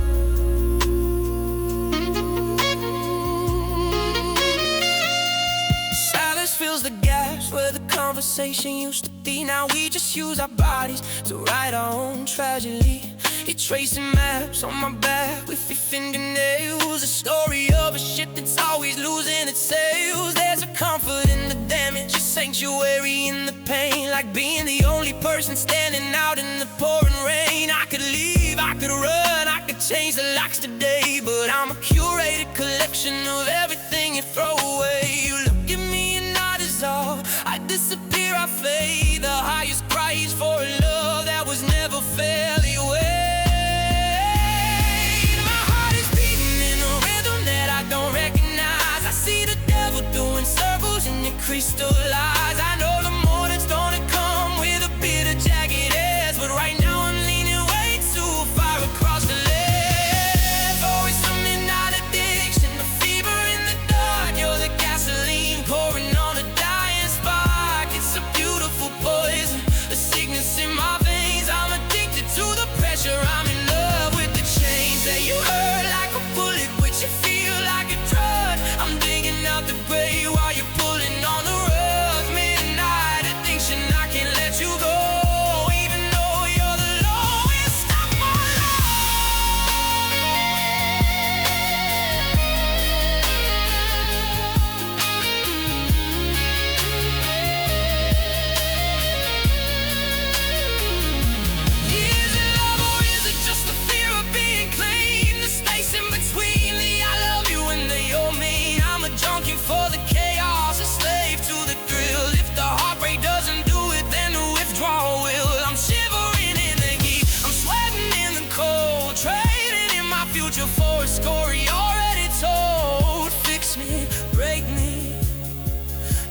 Silence fills the gaps where the conversation used to be. Now we just use our bodies to write our own tragedy. You're tracing maps on my back with your fingernails. A story of a ship that's always losing its sails. There's a comfort in the damage, a sanctuary in the pain. Like being the only person standing out in the pouring rain. I could leave, I could run, I could change the locks today, but I'm a curated collection of everything you throw away. You look at me and I dissolve, I disappear, I fade. The highest price for a love that was never fairly weighed. Doing circles in your crystal eyes. I know the morning's gonna come with a bit of jagged edge, but right now I'm leaning way too far across the ledge. Oh, it's a midnight addiction, the fever in the dark. You're the gasoline pouring on a dying spark. It's a beautiful poison, a sickness in my veins. I'm addicted to the pressure, I'm in love with the change. That you hurt like a bullet, but you feel like a drug. I'm digging out the grave while you're pulling on the rug. Midnight addiction, I can't let you go, even though you're the lowest of my Is it love or is it just the fear of being clean? The space in between the I love you and the you're me. I'm a junkie for the chaos, a slave to the thrill. If the heartbreak doesn't do it, then the withdrawal will. I'm shivering in the heat, I'm sweating in the cold, trading in my future for a story already told. Fix me, break me,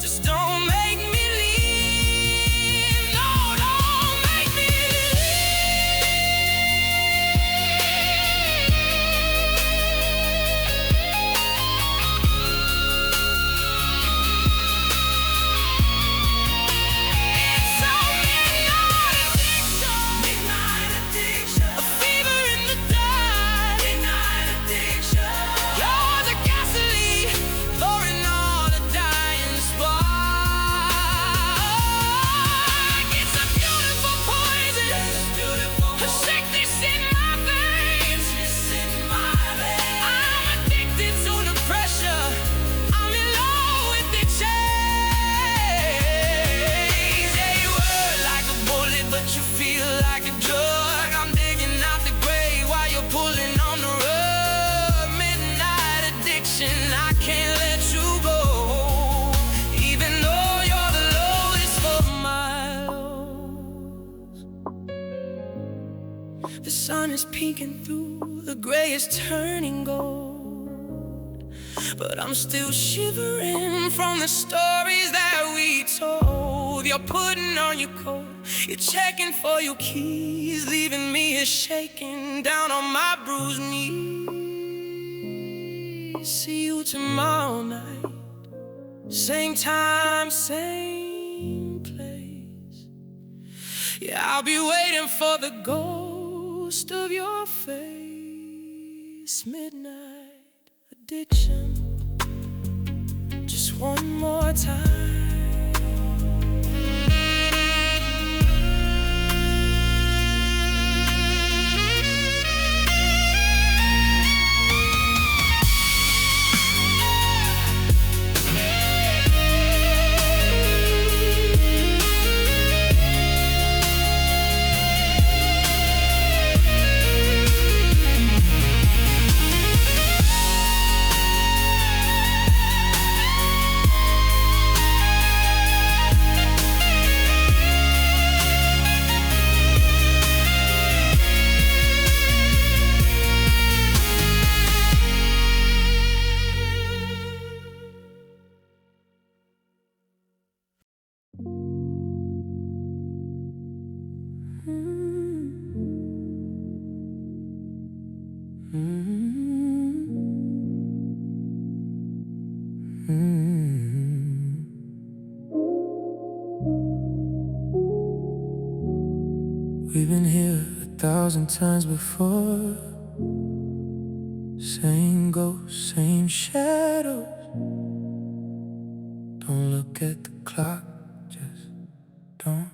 just don't make me leave. No, don't make me peeking through, the gray is turning gold, but I'm still shivering from the stories that we told. You're putting on your coat, you're checking for your keys, leaving me here shaking down on my bruised knees. See you tomorrow night, same time, same place. Yeah, I'll be waiting for the ghost of your face. Midnight addiction, just one more time. We've been here 1,000 times before. Same ghosts, same shadows. Don't look at the clock, just don't.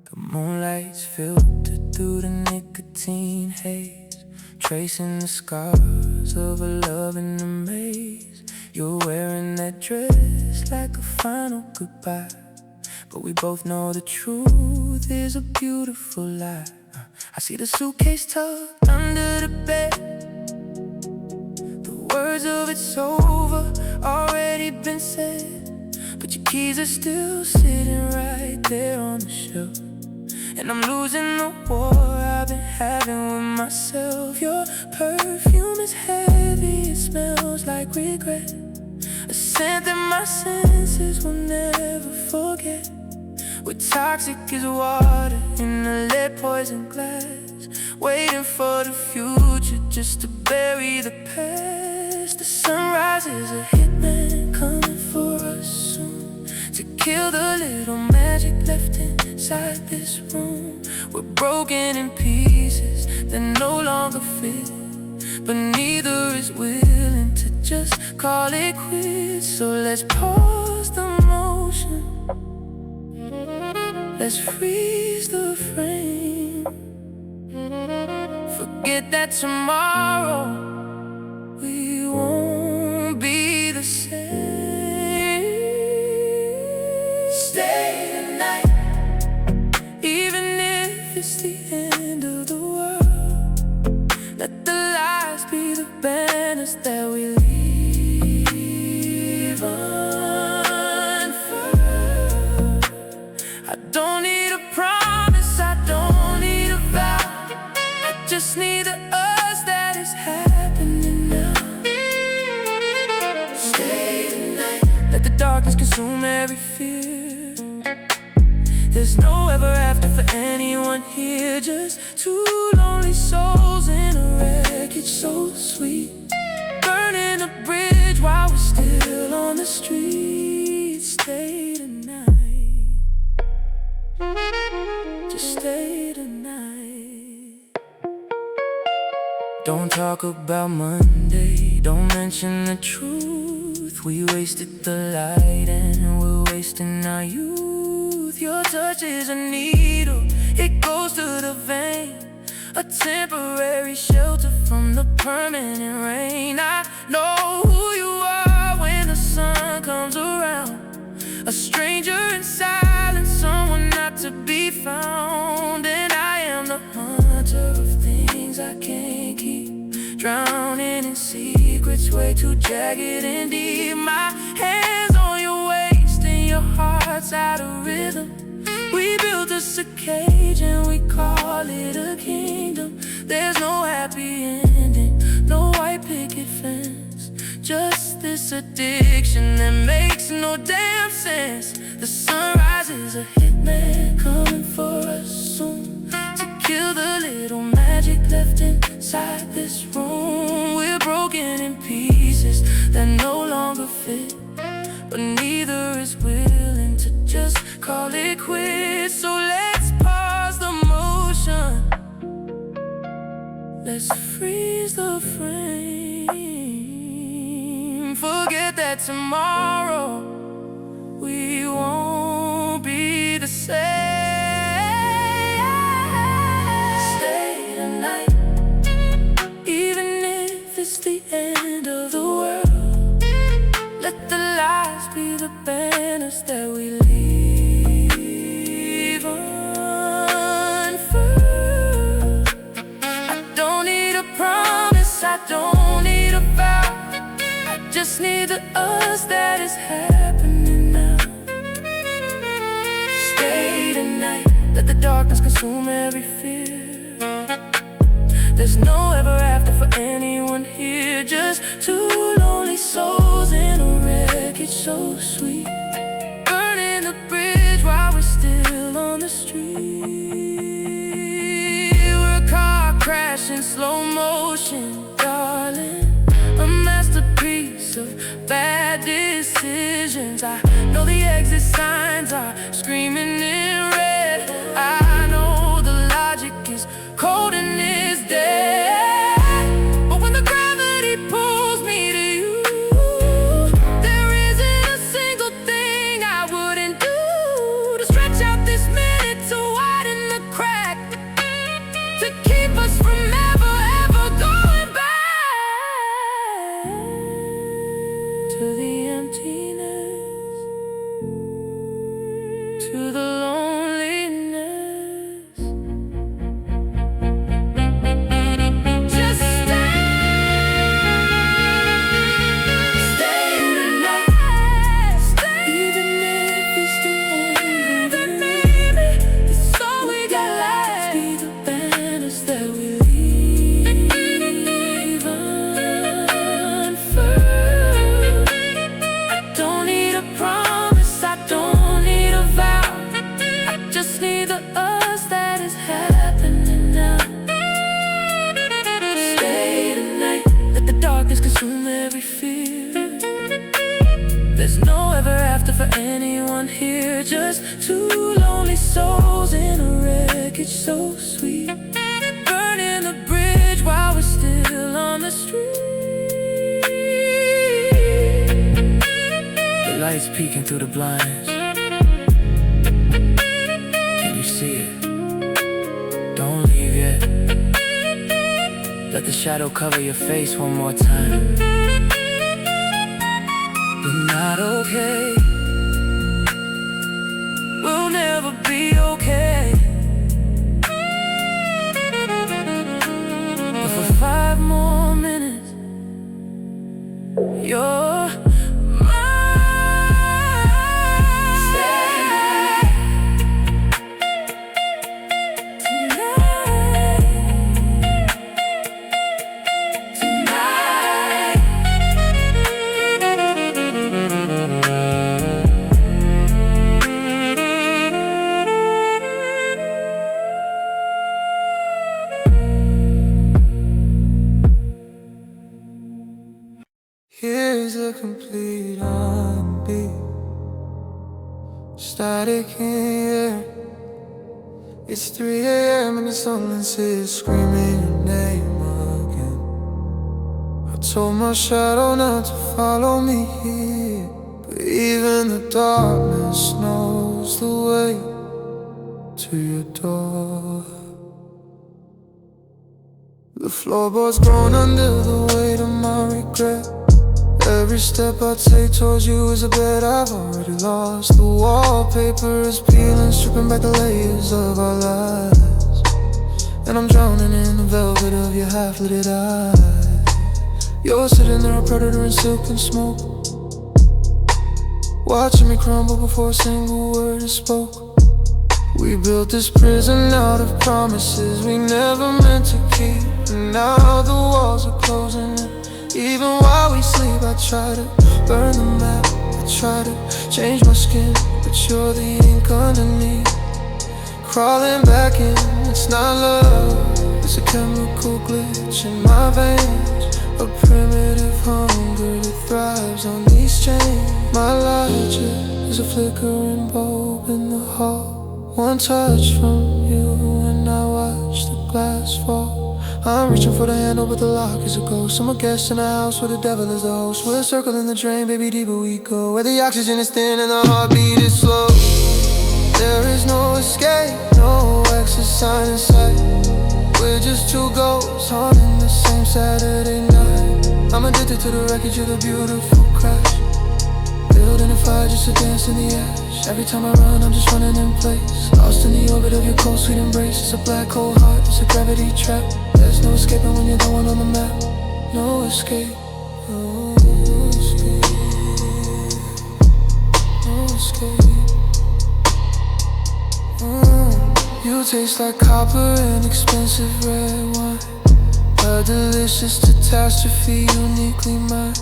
The moonlight's filtered through the nicotine haze, tracing the scars of a love in a maze. You're wearing that dress like a final goodbye, but we both know the truth is a beautiful lie. I see the suitcase tucked under the bed. The words of it's over already been said, but your keys are still sitting right there on the shelf. And I'm losing the war I've been having with myself. Your perfume is heavy, it smells like regret, a scent that my senses will never forget. We're toxic as water in a lead poison glass, waiting for the future just to bury the past. The sunrise is a hitman coming for us soon, to kill the little magic left inside this room. We're broken in pieces that no longer fit, but neither is willing to just call it quits. So let's pause the motion, let's freeze the frame. Forget that tomorrow we won't be the same. Stay tonight, even if it's the end of the world. Let the lights be the banners that we leave unfurled. I don't need a promise, I don't need a vow, I just need the us that is happening now. Stay tonight, let the darkness consume every fear. There's no ever after for anyone here, just two lonely souls in a wreckage so sweet, burning a bridge while we're still on the street. Stay tonight, just stay tonight. Don't talk about Monday, don't mention the truth. We wasted the light and we're wasting our youth. Your touch is a needle, it goes to the vein, a temporary shelter from the permanent rain. I know who you are when the sun comes around, a stranger in silence, someone not to be found. And I am the hunter of things I can't keep, drowning in secrets way too jagged and deep. My hands on your waist and your heart's out of rhythm. We built us a cage and we call it a kingdom. There's no happy ending, no white picket fence, just this addiction that makes no damn sense. The sunrise is a hitman coming for us soon, to kill the little magic left inside this room. We're broken in pieces that no longer fit, but neither is willing to just call it quits. So let's pause the motion, let's freeze the frame. Forget that tomorrow we won't be the same. Stay tonight, even if it's the end of the world. Let the lights be the banners that we leave unfurled. I don't need a promise, I don't need a vow, I just need the us that is happening now. Stay tonight, let the darkness consume every fear. There's no ever after for anyone here, just two lonely souls in a wreckage so sweet, burning the bridge while we're still on the street. We're a car crashing slow decisions. I know the exit signs are screaming in red. I know the logic is cold and is dead. But when the gravity pulls me to you, there isn't a single thing I wouldn't do to stretch out this minute, to widen the crack, to keep us from ever, ever going back to the emptiness, to the loneliness. Just stay tonight. Stay. Even if it's the only that maybe it's all we got left. Be the banners that we leave unfurled. I don't need a promise, I don't need a vow. I just need the us that is happening now. Stay tonight, let the darkness consume every fear. There's no ever after for anyone here, just two lonely souls in a wreckage so sweet, burning the bridge while we're still on the street. The lights peeking through the blinds. Can you see it? Don't leave yet. Let the shadow cover your face one more time. We're not okay. We'll never be okay. But for 5 more minutes, you're Here's a complete R&B, static in the air. It's 3 a.m. and the silence is screaming your name again. I told my shadow not to follow me here, but even the darkness knows the way to your door. The floorboards groan under the weight of my regret. Every step I take towards you is a bet I've already lost. The wallpaper is peeling, stripping back the layers of our lives, and I'm drowning in the velvet of your half-lidded eyes. You're sitting there, a predator in silk and smoke, watching me crumble before a single word is spoke. We built this prison out of promises we never meant to keep, and now the walls are closing in. Even while we sleep, I try to burn the map, I try to change my skin, but you're the ink underneath. Crawling back in, it's not love, it's a chemical glitch in my veins, a primitive hunger that thrives on these chains. My logic is a flickering bulb in the hall. One touch from you and I watch the glass fall. I'm reaching for the handle, but the lock is a ghost. I'm a guest in a house where the devil is the host. We're circling the drain, baby, deeper we go, where the oxygen is thin and the heartbeat is slow. There is no escape, no exit sign in sight. We're just two ghosts haunting the same Saturday night. I'm addicted to the wreckage of the beautiful crash, building a fire just to dance in the ash. Every time I run, I'm just running in place, lost in the orbit of your cold, sweet embrace. It's a black hole heart, it's a gravity trap. There's no escaping when you're the one on the map. No escape, no escape, no escape. You taste like copper and expensive red wine, a delicious catastrophe uniquely mine.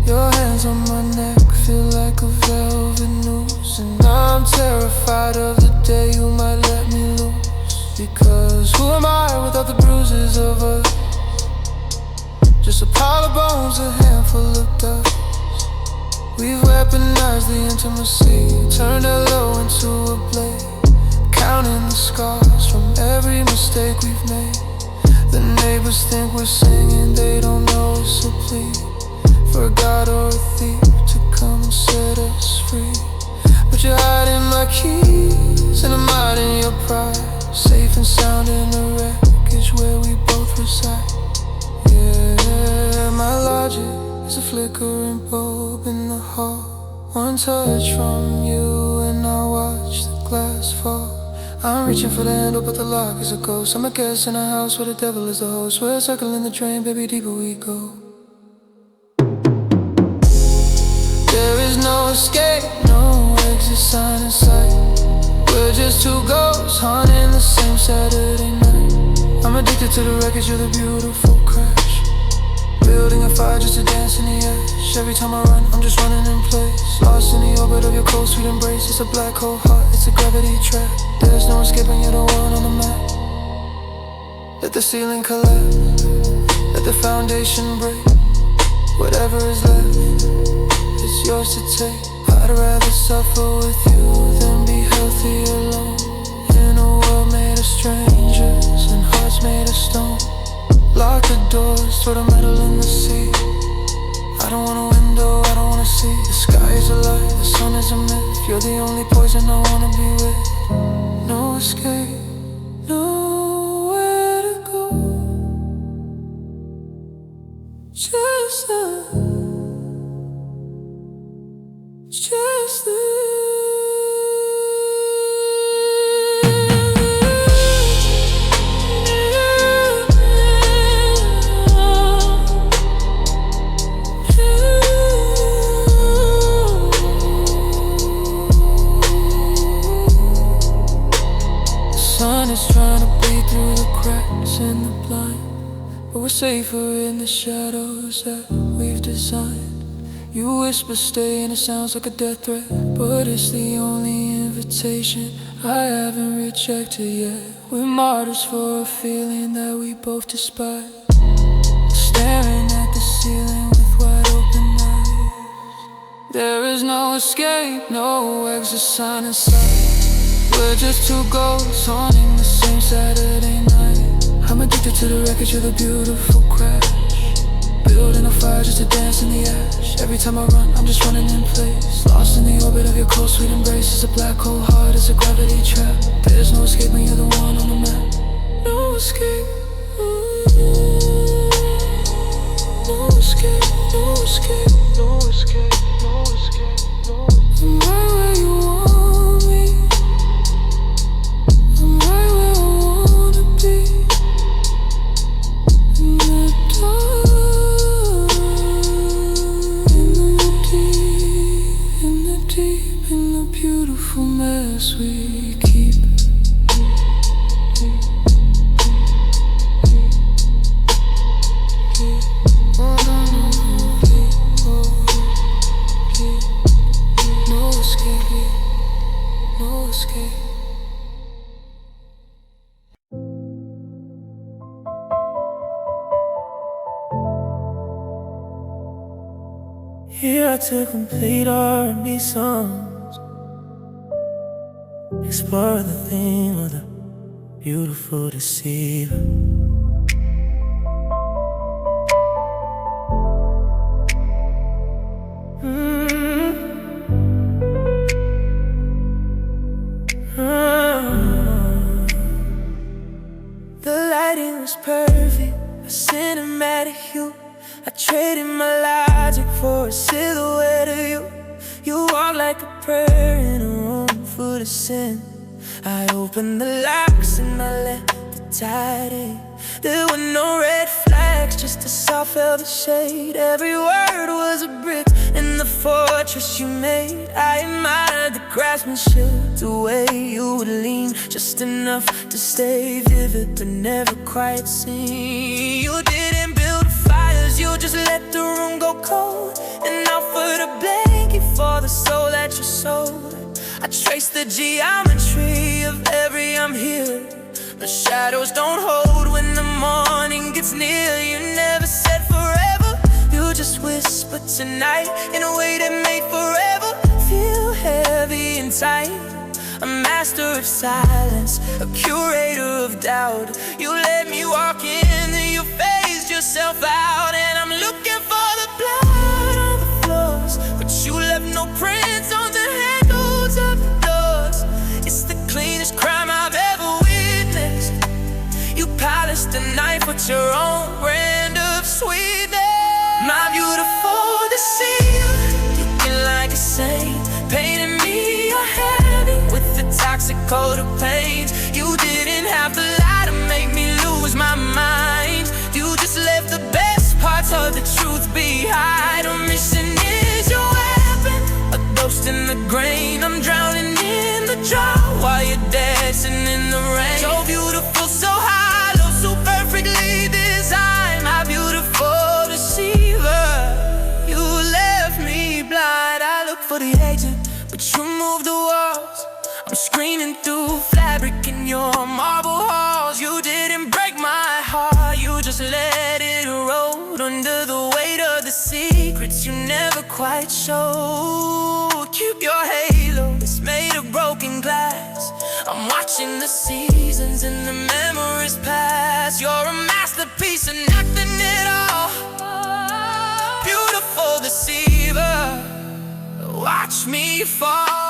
Your hands on my neck feel like a velvet noose, and I'm terrified of the day you might let me loose. Because who am I without the bruises of us? Just a pile of bones, a handful of dust. We've weaponized the intimacy, turned hello into a blade, counting the scars from every mistake we've made. The neighbors think we're singing, they don't know us, so please, for a god or a thief to come and set us free. But you're hiding my keys, and I'm hiding your pride, safe and sound in the wreckage where we both reside. Yeah, my logic is a flickering bulb in the hall. One touch from you and I watch the glass fall. I'm reaching for the handle, but the lock is a ghost. I'm a guest in a house where the devil is the host. We're circling the drain, baby, deeper we go. There is no escape, no exit sign in sight. We're just two ghosts haunting the same Saturday night. I'm addicted to the wreckage of the beautiful crash, building a fire just to dance in the ash. Every time I run, I'm just running in place, lost in the orbit of your cold, sweet embrace. It's a black hole heart, it's a gravity trap. There's no escaping, you're the one on the map. Let the ceiling collapse, let the foundation break. Whatever is left, it's yours to take. I'd rather suffer with you than be healthy alone, in a world made of strangers and hearts made of stone. Lock the doors, throw the metal in the sea. I don't want a window, I don't wanna see. The sky is a lie, the sun is a myth. You're the only poison I wanna be with. No escape, nowhere to go. Just us, just us. In the blind, but we're safer in the shadows that we've designed. You whisper stay and it sounds like a death threat, but it's the only invitation I haven't rejected yet. We're martyrs for a feeling that we both despise, staring at the ceiling with wide open eyes. There is no escape, no exit sign in sight. We're just two ghosts haunting the same Saturday night. I'm addicted to the wreckage of the beautiful crash, building a fire just to dance in the ash. Every time I run, I'm just running in place, lost in the orbit of your cold, sweet embrace. It's a black hole heart, it's a gravity trap. There's no escape when you're the one on the map. No escape, no escape, no escape, no escape, no escape, no escape. I'm right where you want me, I'm right where I wanna be. Mess we keep. No escape, no escape. Here are two complete R&B songs, explore the theme of the beautiful deceiver. The lighting was perfect, a cinematic hue. I traded my logic for a silhouette of you. You walk like a prayer in a room full of sin. I opened the locks and I let the tide in. There were no red flags, just a soft velvet shade. Every word was a brick in the fortress you made. I admired the craftsmanship, the way you would lean, just enough to stay vivid but never quite seen. You didn't build fires, you just let the room go cold, and offered a blanket for the soul that you sold. I traced the geometry of every I'm here. The shadows don't hold when the morning gets near. You never said forever, you just whisper but tonight in a way that made forever feel heavy and tight. A master of silence, a curator of doubt. You let me walk in and you phased yourself out. And I'm looking for the blood on the floors, but you left no prints on the handles of the doors. It's the cleanest crime I've ever witnessed. You polished the knife with your own brand of sweetness. My beautiful deceiver, looking like a saint, painting me a heavy with the toxic coat of paint. You didn't have to lie to make me lose my mind. You just left the best parts of the truth behind. Omission is your weapon, a ghost in the grain. I'm drowning in the drought while you're dancing in the rain. So beautiful, so hollow, so perfectly designed. My beautiful deceiver, you left me blind. I look for the exit, but you moved the walls. I'm screaming through fabric in your marble halls. You didn't break my heart, you just let it erode under the weight of the secrets you never quite showed. Keep your halo, it's made of broken glass. I'm watching the seasons and the memories pass. You're a masterpiece of nothing at all. Beautiful deceiver, watch me fall.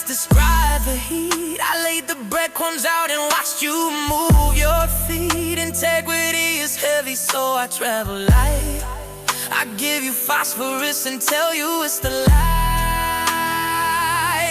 Describe the heat. I laid the breadcrumbs out and watched you move your feet. Integrity is heavy, so I travel light. I give you phosphorus and tell you it's the light.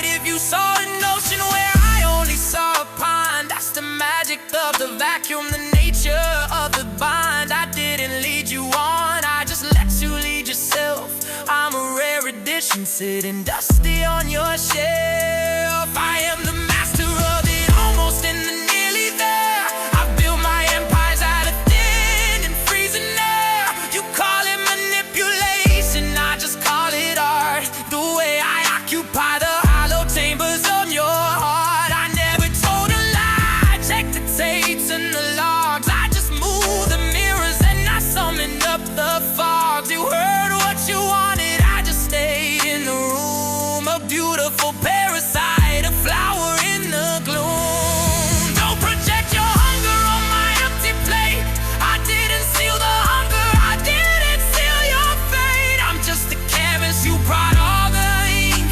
If you saw an ocean where I only saw a pond, that's the magic of the vacuum, the nature of the bond. I didn't lead you on, I just let you lead yourself. I'm a rare edition, sitting dusty on your shelf. I am the master of it, almost in the nearly there. I built my empires out of thin and freezing air. You call it manipulation, I just call it art. The way I occupy the hollow chambers on your heart. I never told a lie, check the tapes and the logs. I just moved the mirrors and I summoned up the fogs. You heard what you wanted, I just stayed in the room. A beautiful parasite, a flower in the gloom. Don't project your hunger on my empty plate. I didn't seal the hunger, I didn't seal your fate. I'm just the canvas, you brought all the ink.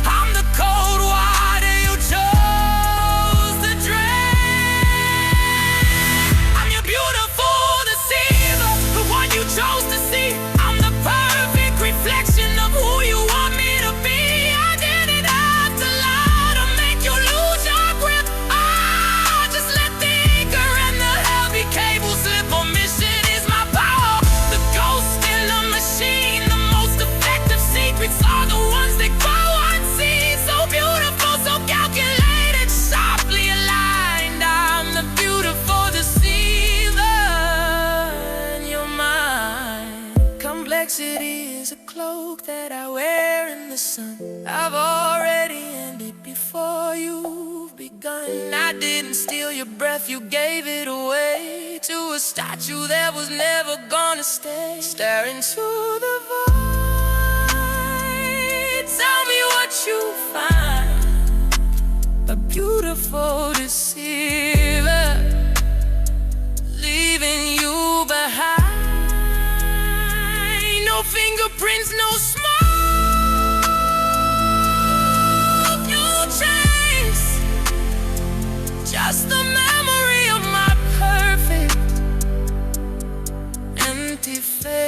I'm the cold water you chose to drink. I'm your beautiful deceiver, the one you chose to see. I'm the perfect reflection of who you want me to be. I didn't have to lie to make you lose your grip. I just let the anchor and the heavy cable slip. Omission is my power, the ghost in the machine. The most effective secrets are the ones that grow unseen. So beautiful, so calculated, sharply aligned. I'm the beautiful deceiver in your mind. Complexity is a cloak that I wear in the sun. I've already ended before you've begun. I didn't steal your breath, you gave it away to a statue that was never gonna stay. Stare into the void, tell me what you find. A beautiful deceiver, leaving you behind. No fingerprints, no smoke, no chains, just the memory of my perfect empty face.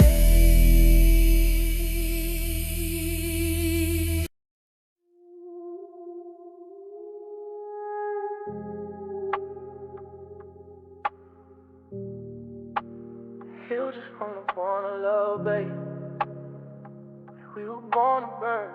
You just wanna love, babe. We were born to burn.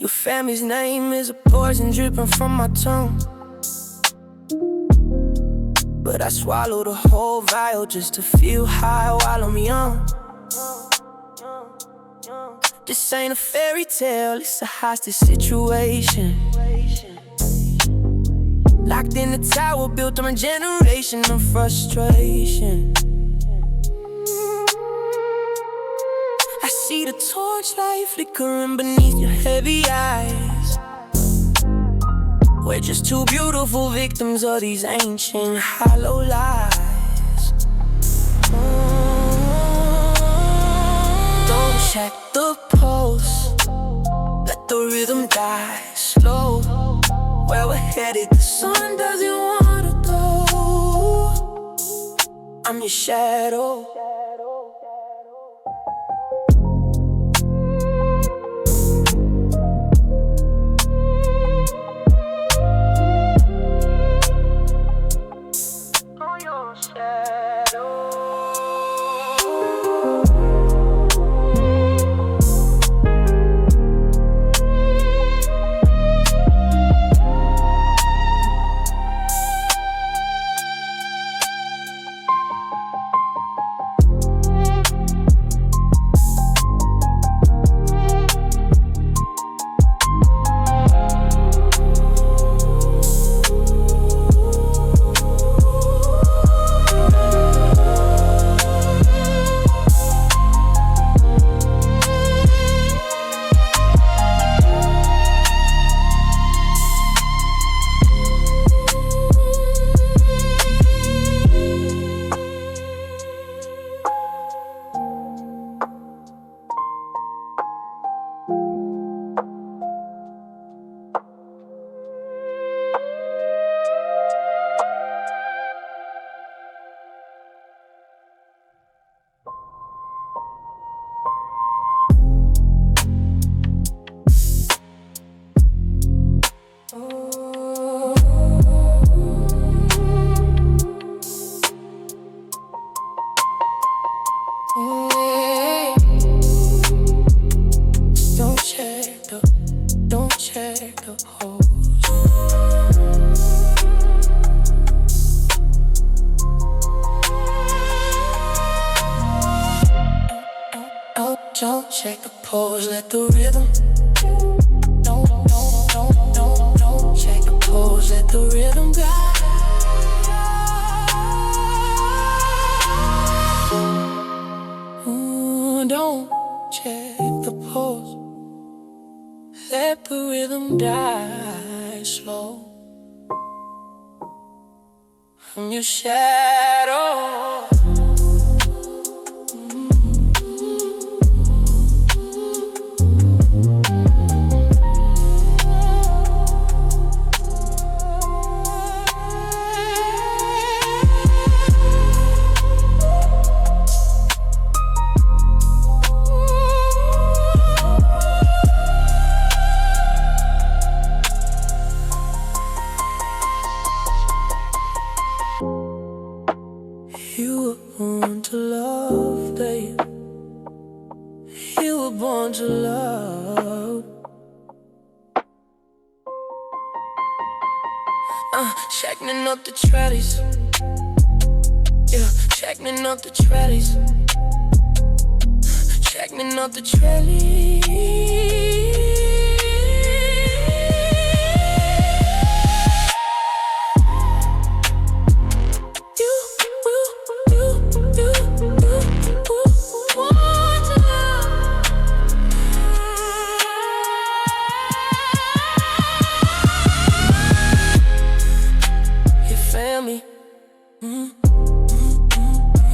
Your family's name is a poison dripping from my tongue, but I swallow the whole vial just to feel high while I'm young. This ain't a fairy tale, it's a hostage situation. Locked in the tower built on a generation of frustration. I see the torchlight flickering beneath your heavy eyes. We're just two beautiful victims of these ancient hollow lies. Don't check the pulse, let the rhythm die slow. Where we're headed, the sun doesn't wanna go. I'm your shadow. Don't check the pose, let the rhythm. Don't check the pose, let the rhythm guide. Don't check the pose, let the rhythm die slow. I'm your shadow. You were born to love, babe. You were born to love. Checking up the trellis. Yeah, checking up the trellis. Checking up the trellis.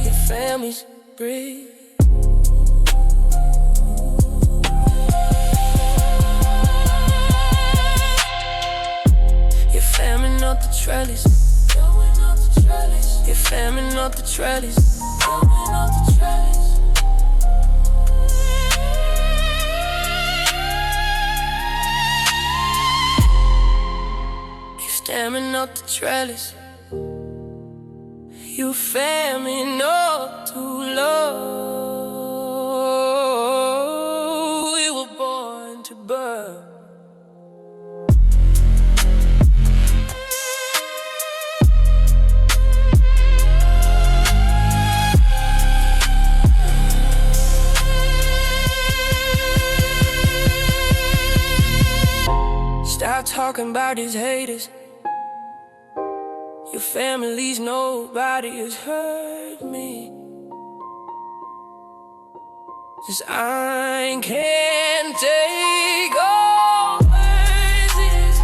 Your family's breathe. Your family not the trellis. Your family not the trellis. You staring up the trellis. You family not to love. We were born to burn. talking about these haters. Your family's nobody has hurt me. 'Cause I can't take all verses.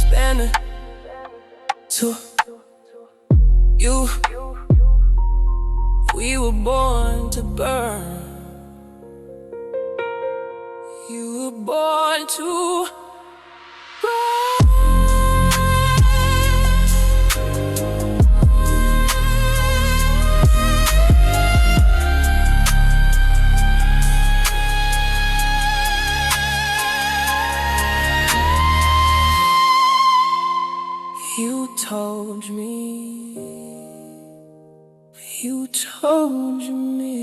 Spend to you. We were born to burn. You were born to run. You told me, you told me.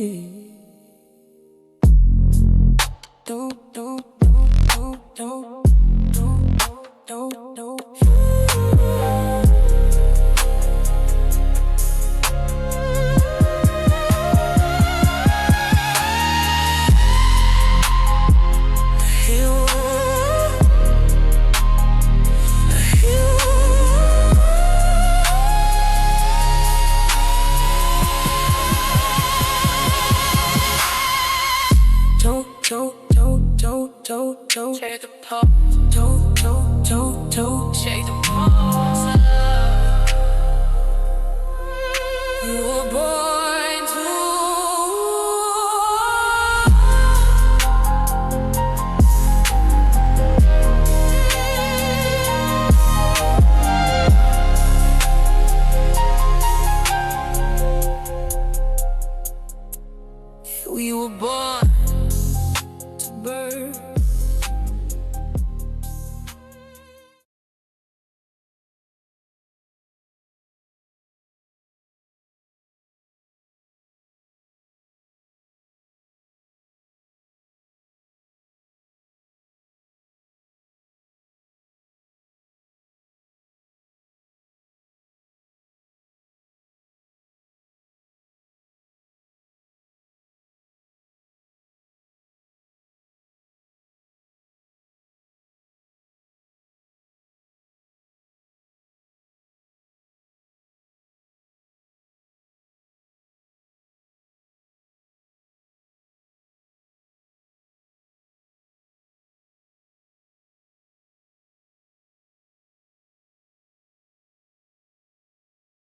Shake the pulse, shake the pulse. You were born to. We were born to burn.